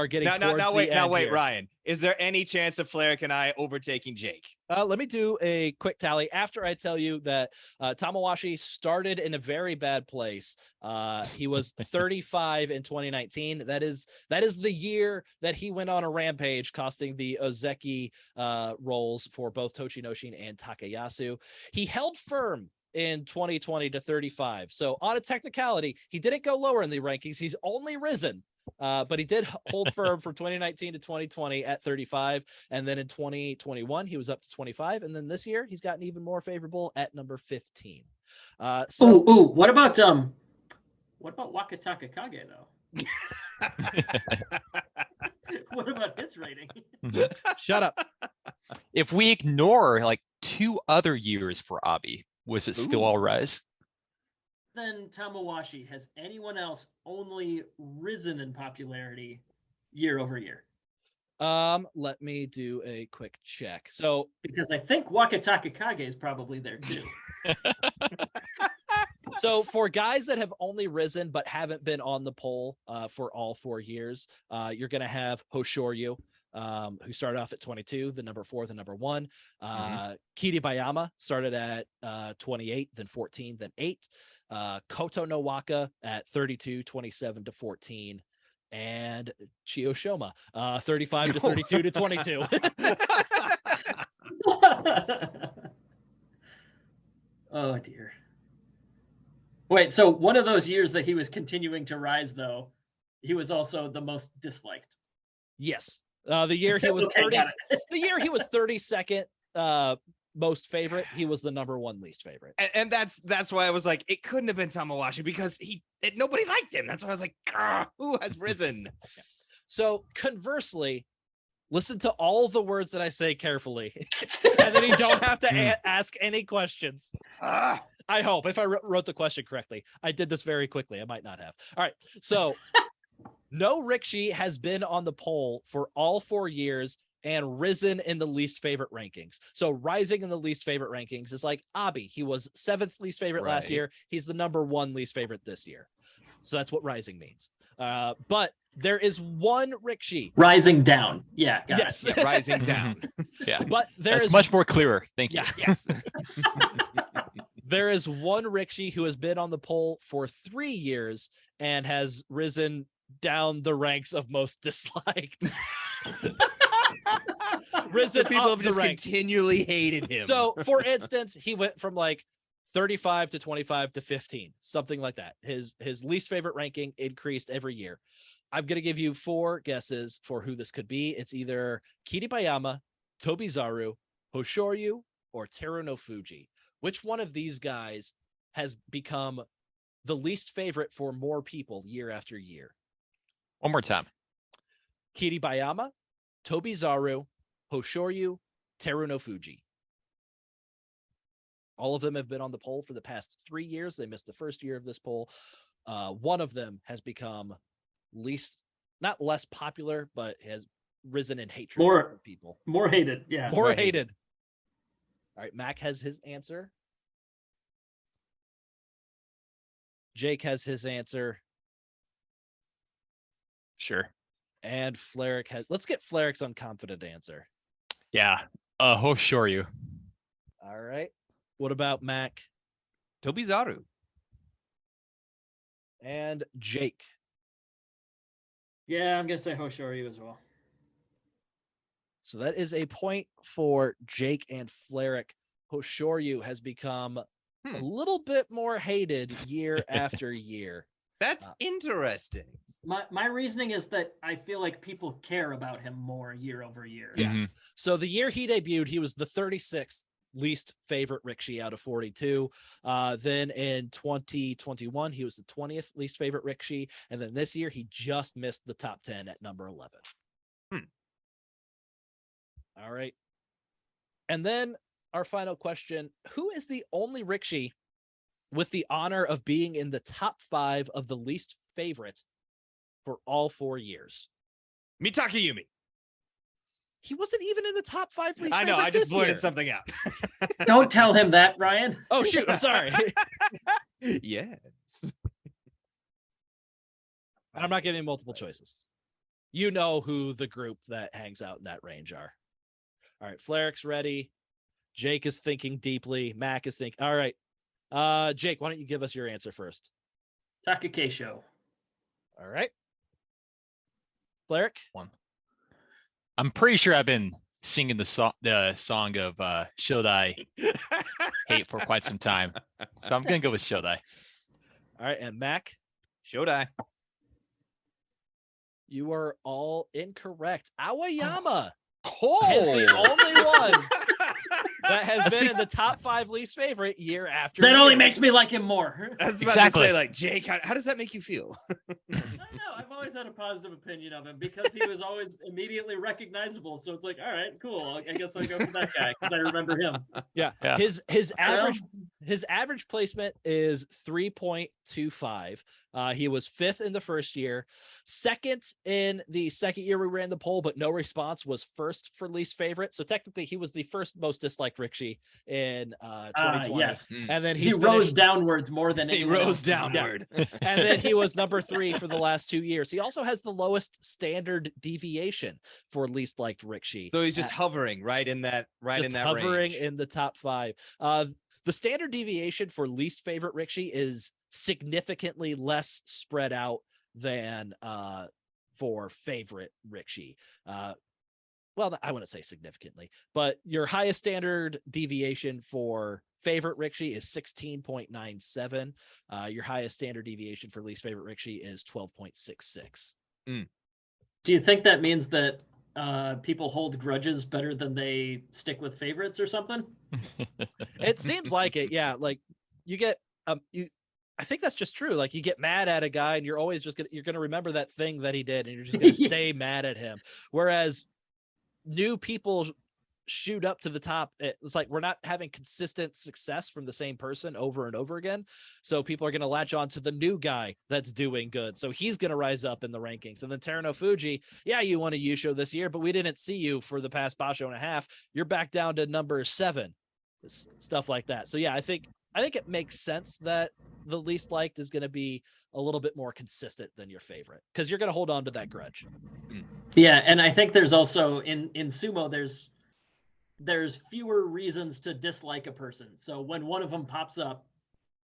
getting towards the end wait, here. Ryan. Is there any chance of Fleric and I overtaking Jake? Let me do a quick tally after I tell you that Tamawashi started in a very bad place. He was 35 in 2019. That is the year that he went on a rampage, costing the Ozeki roles for both Tochinoshin and Takayasu. He held firm in 2020 to 35. So on a technicality, he didn't go lower in the rankings. He's only risen. But he did hold firm from 2019 to 2020 at 35. And then in 2021, he was up to 25. And then this year, he's gotten even more favorable at number 15. What about Wakataka Kage, though? What about his rating? Shut up. If we ignore like 2 other years for Abi, was it still all rise? Than Tamawashi, has anyone else only risen in popularity year over year? Let me do a quick check. So because I think Wakataka Kage is probably there too. So for guys that have only risen but haven't been on the poll for all 4 years, you're going to have Hoshoryu, who started off at 22, the number 4, the number 1. Kiribayama started at 28, then 14, then 8. Koto no Waka at 32, 27 to 14. And Chiyoshima, 35 to 32 to 22. Oh, dear. Wait, so one of those years that he was continuing to rise, though, he was also the most disliked. Yes. The year he was 32nd most favorite, he was the number 1 least favorite. And that's why I was like, it couldn't have been Tamawashi because nobody liked him. That's why I was like, who has risen? Yeah. So conversely, listen to all the words that I say carefully, and then you don't have to ask any questions. I hope, if I wrote the question correctly. I did this very quickly. I might not have. All right. So no Rikishi has been on the poll for all 4 years and risen in the least favorite rankings. So rising in the least favorite rankings is like Abi. He was 7th least favorite last year. He's the number 1 least favorite this year. So that's what rising means. But there is one Rikishi. Rising down. Yeah. Yes. Yeah, rising down. Yeah. But That's much more clearer. Thank you. Yeah. Yes. There is one Rikishi who has been on the poll for 3 years and has risen down the ranks of most disliked. Risen so people up have just the ranks. continually hated him. So, for instance, he went from like 35 to 25 to 15, something like that. His least favorite ranking increased every year. I'm going to give you 4 guesses for who this could be. It's either Kiribayama, Tobizaru, Hoshoryu, or Teruno Fuji. Which one of these guys has become the least favorite for more people year after year? One more time. Kiribayama, Tobizaru, Hoshoryu, Teruno Fuji. All of them have been on the poll for the past 3 years. They missed the first year of this poll. One of them has become not less popular, but has risen in hatred for people. More hated. Yeah. More hated. All right, Mac has his answer. Jake has his answer, Sure. and Fleric has. Let's get Fleric's unconfident answer. Yeah. Hoshoryu. All right. What about Mac Tobizaru. and Jake? Yeah, I'm gonna say Hoshoryu as well. So that is a point for Jake and Fleric. Hoshoryu has become a little bit more hated year after year. That's interesting. My reasoning is that I feel like people care about him more year over year. Yeah. Mhm. So the year he debuted, he was the 36th least favorite rikishi out of 42. Then in 2021, he was the 20th least favorite rikishi. And then this year, he just missed the top 10 at number 11. All right. And then our final question, who is the only rikishi with the honor of being in the top 5 of the least favorite for all 4 years? Mitakayumi. He wasn't even in the top 5 least I know. favorite I just this blurted year. something out. Don't tell him that, Ryan. Oh, shoot. I'm sorry. Yes. I'm not giving multiple choices. You know who the group that hangs out in that range are. All right. Fleric's ready. Jake is thinking deeply. Mac is thinking. All right. Jake, why don't you give us your answer first? Takakeisho. All right. Fleric? I'm pretty sure I've been singing the song of Shodai Hate for quite some time. So I'm gonna go with Shodai. All right. And Mac? Shodai. You are all incorrect. Aoyama Oh. is the only one that has been in the top 5 least favorite year after That year. only makes me like him more. I was about Exactly. to say, like, Jake, how does that make you feel? I don't know. I've always had a positive opinion of him because he was always immediately recognizable. So it's like, all right, cool. I guess I'll go for that guy because I remember him. Yeah. Yeah. His Well, average placement is 3.25. He was 5th in the first year, 2nd in the second year we ran the poll, but no response, was 1st for least favorite. So technically he was the first most disliked rikishi in 2020. yes. And then He he's rose finished, downwards more than He anyone rose else. downward. and then he was number 3 for the last 2 years. He also has the lowest standard deviation for least liked rikishi. So he's just hovering right in that hovering range. in the top 5. The standard deviation for least favorite rikishi is significantly less spread out than for favorite rikishi. Well, I wouldn't say significantly, but your highest standard deviation for favorite rikishi is 16.97. Your highest standard deviation for least favorite rikishi is 12.66. Do you think that means that people hold grudges better than they stick with favorites or something? It seems like it. Yeah. Like you get, I think that's just true. Like you get mad at a guy and you're always just you're going to remember that thing that he did and you're just going to stay mad at him. Whereas new people shoot up to the top. It's like we're not having consistent success from the same person over and over again. So people are going to latch on to the new guy that's doing good. So he's going to rise up in the rankings. And then Terano Fuji, yeah, you won a Yusho this year, but we didn't see you for the past basho and a half. You're back down to number 7, stuff like that. So yeah, I think it makes sense that the least liked is going to be a little bit more consistent than your favorite because you're going to hold on to that grudge. Yeah, and I think there's also in sumo there's fewer reasons to dislike a person. So when one of them pops up,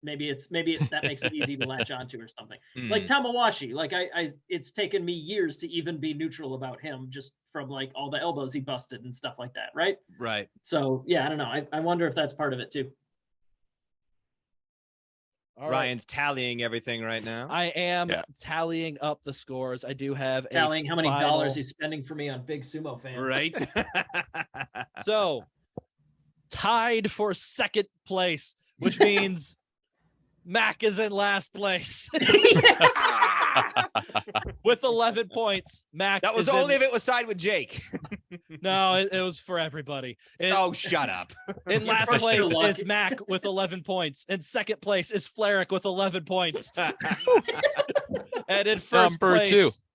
maybe that makes it easy to latch onto or something. Like Tamawashi, like I it's taken me years to even be neutral about him just from like all the elbows he busted and stuff like that, right? Right. So yeah, I don't know. I wonder if that's part of it too. All right. Ryan's tallying everything right now. I am tallying up the scores. I do have Tallying how many final... dollars he's spending for me on Big Sumo Fan. Right. So tied for second place, which means Mac is in last place with 11 points. Mac. That was only if it was tied with Jake. No, it was for everybody. Oh, shut up. In last You're place lucky. is Mac with 11 points. In second place is Fleric with 11 points. And in first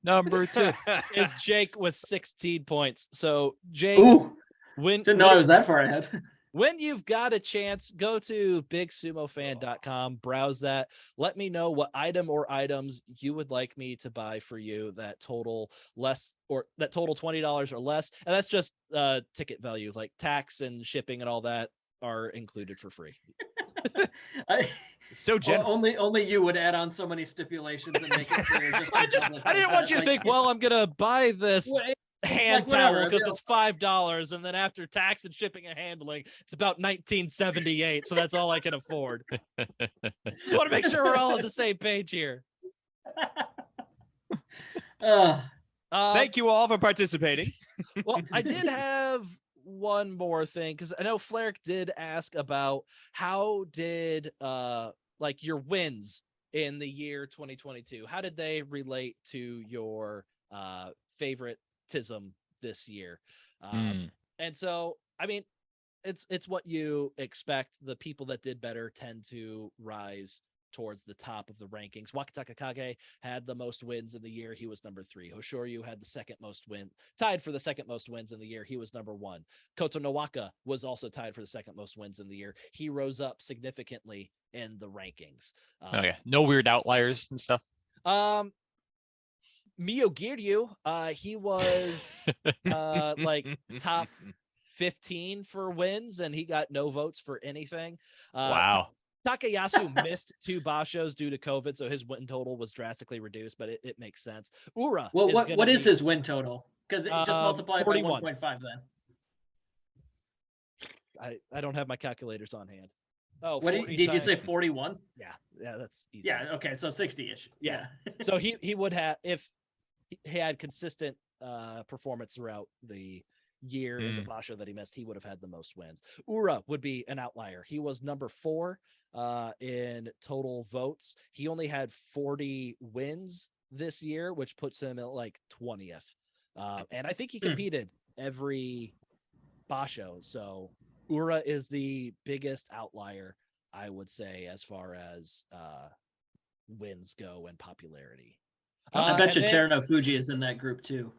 Number two. is Jake with 16 points. So Jake Ooh, didn't know I was that far ahead. when you've got a chance, go to bigsumofan.com, browse that. Let me know what item or items you would like me to buy for you that total $20 or less. And that's just ticket value, like tax and shipping and all that are included for free. So generous. Only you would add on so many stipulations and make it clear. I didn't want you to think, well, I'm gonna buy this hand towel because it's $5, and then after tax and shipping and handling, it's about $19.78. So that's all I can afford. Just want to make sure we're all on the same page here. Thank you all for participating. Well, I did have one more thing because I know Flarek did ask about how did like your wins in the year 2022, how did they relate to your favoritism this year? And so I mean it's what you expect. The people that did better tend to rise towards the top of the rankings. Wakataka Kage had the most wins in the year. He was number 3. Hoshoryu had the second most win, tied for the second most wins in the year. He was number 1. Koto no Waka was also tied for the second most wins in the year. He rose up significantly in the rankings. No weird outliers and stuff. Miyogiryu, he was like top 15 for wins, and he got no votes for anything. Wow. Takayasu missed 2 bashos due to COVID, so his win total was drastically reduced, but it makes sense. Ura. Well, what is his win total? Because just multiply it by 41. 1.5 then. I don't have my calculators on hand. Oh, what did you say? 41? Yeah, that's easy. Yeah, okay, so 60-ish. Yeah. So he would have, if he had consistent performance throughout the year in the basho that he missed, he would have had the most wins. Ura would be an outlier. He was number 4 in total votes. He only had 40 wins this year, which puts him at like 20th. And I think he competed every basho. So Ura is the biggest outlier, I would say, as far as wins go and popularity. I bet you Terano Fuji is in that group too.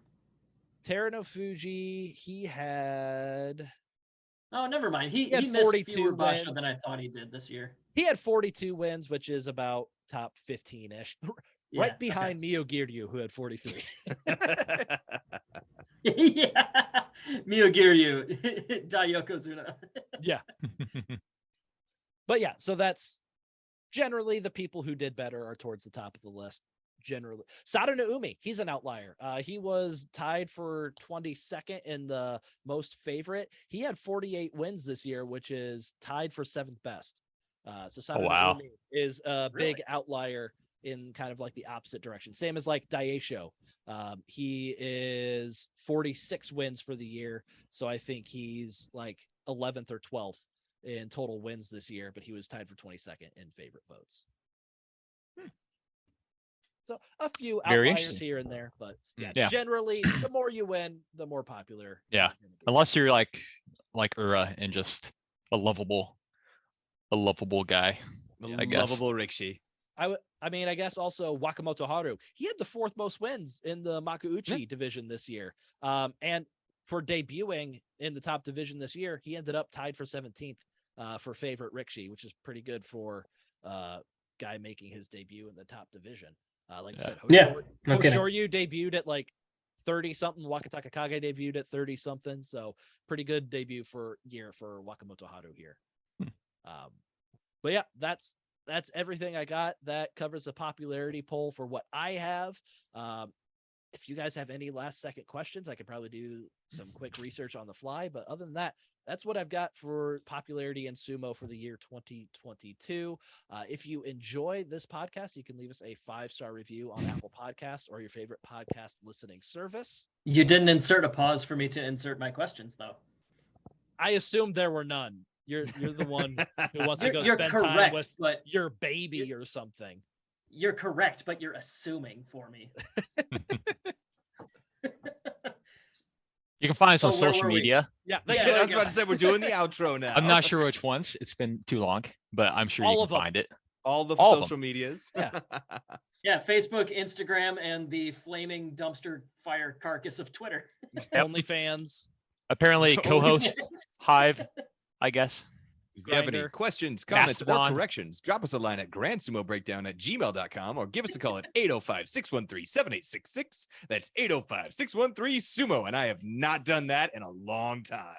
Terano Fuji, he had... Oh, never mind. He had missed 42 fewer basho wins than I thought he did this year. He had 42 wins, which is about top 15-ish. Right behind Miyogiryu, who had 43. Yeah. Miyogiryu, Daiokozuna. Yeah. But yeah, so that's generally the people who did better are towards the top of the list. Generally, Sada no Umi, he's an outlier. He was tied for 22nd in the most favorite. He had 48 wins this year, which is tied for 7th best. So Sada no Umi is a big outlier in kind of like the opposite direction. Same as like Daisho. He is 46 wins for the year. So I think he's like 11th or 12th in total wins this year, but he was tied for 22nd in favorite votes. So a few outliers here and there, but yeah, generally the more you win, the more popular. Yeah. Unless you're like Ura and just a lovable guy. I guess. Lovable Rikishi. I mean, I guess also Wakamoto Haru. He had the 4th most wins in the Makuuchi division this year. And for debuting in the top division this year, he ended up tied for 17th for favorite Rikishi, which is pretty good for guy making his debut in the top division. Like I said, Hoshoryu debuted at like 30 something. Wakataka Kage debuted at 30 something. So pretty good debut for Wakamoto Haru here. But yeah, that's everything I got. That covers the popularity poll for what I have. If you guys have any last second questions, I could probably do some quick research on the fly. But other than that, that's what I've got for popularity in sumo for the year 2022. If you enjoy this podcast, you can leave us a 5-star review on Apple Podcasts or your favorite podcast listening service. You didn't insert a pause for me to insert my questions, though. I assumed there were none. You're the one who wants to go spend time with your baby or something. You're correct, but you're assuming for me. You can find us on social media. Yeah, I was about to say we're doing the outro now. I'm not sure which ones. It's been too long, but I'm sure you can find it. All the social medias. Yeah. Yeah, Facebook, Instagram, and the flaming dumpster fire carcass of Twitter. OnlyFans. Apparently, co-host Hive I guess. If you have any Grinder. questions, comments, or Mastodon. corrections, drop us a line at grandsumobreakdown@gmail.com or give us a call at 805-613-7866. That's 805-613-SUMO. And I have not done that in a long time.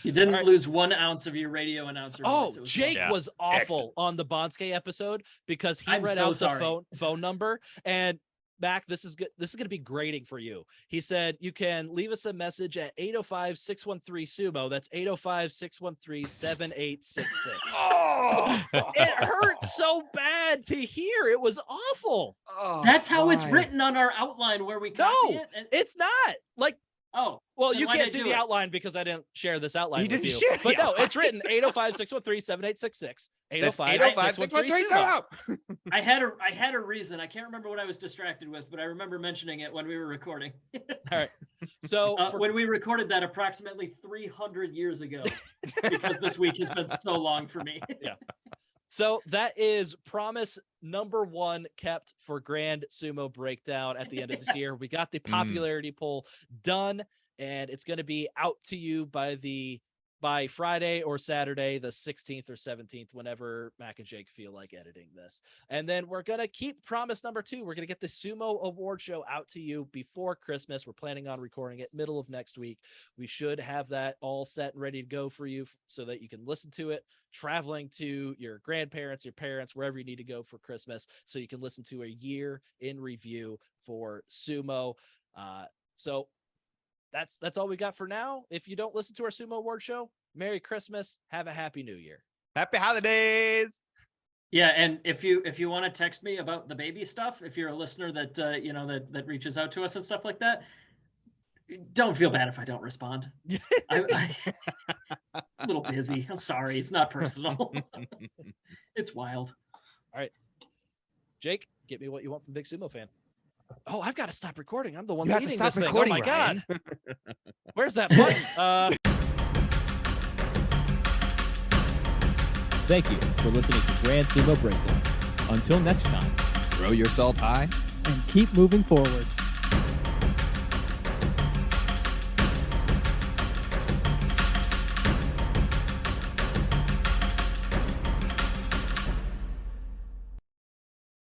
You didn't All right. lose 1 ounce of your radio announcer Oh, voice. It was Jake Yeah. was awful Excellent. on the Bonske episode because he I'm read so out sorry. the phone number. And Mac, this is good. This is going to be grading for you. He said you can leave us a message at 805-613-SUMO. That's 805-613-7866. Oh, It hurt so bad to hear. It was awful. That's how it's why? written on our outline where we copy No, it. And, It's not like, oh, well, then you why'd can't I see do the it? outline because I didn't share this outline You with didn't you. share the But no, it's outline. written 805-613-7866. That's 805-613-SUMO. 805-613-SUMO. I had a reason. I can't remember what I was distracted with, but I remember mentioning it when we were recording. All right. So for- When we recorded that approximately 300 years ago, because this week has been so long for me. So that is promise number 1 kept for Grand Sumo Breakdown at the end of this year. We got the popularity poll done, and it's going to be out to you by Friday or Saturday, the 16th or 17th, whenever Mac and Jake feel like editing this. And then we're going to keep promise number 2. We're going to get the Sumo Award Show out to you before Christmas. We're planning on recording it middle of next week. We should have that all set and ready to go for you so that you can listen to it traveling to your grandparents, your parents, wherever you need to go for Christmas, so you can listen to a year in review for Sumo. So that's all we got for now. If you don't listen to our Sumo Award Show, Merry Christmas. Have a Happy New Year. Happy holidays. Yeah, and if you want to text me about the baby stuff, if you're a listener that that reaches out to us and stuff like that, don't feel bad if I don't respond. I a little busy. I'm sorry. It's not personal. It's wild. Jake, get me what you want from Big Sumo Fan. Oh, I've got to stop recording. I'm the one You have to leading stop this thing. recording, Oh my Ryan. God. Where's that button? Thank you for listening to Grand Sumo Breakdown. Until next time, Throw your salt high. and keep moving forward.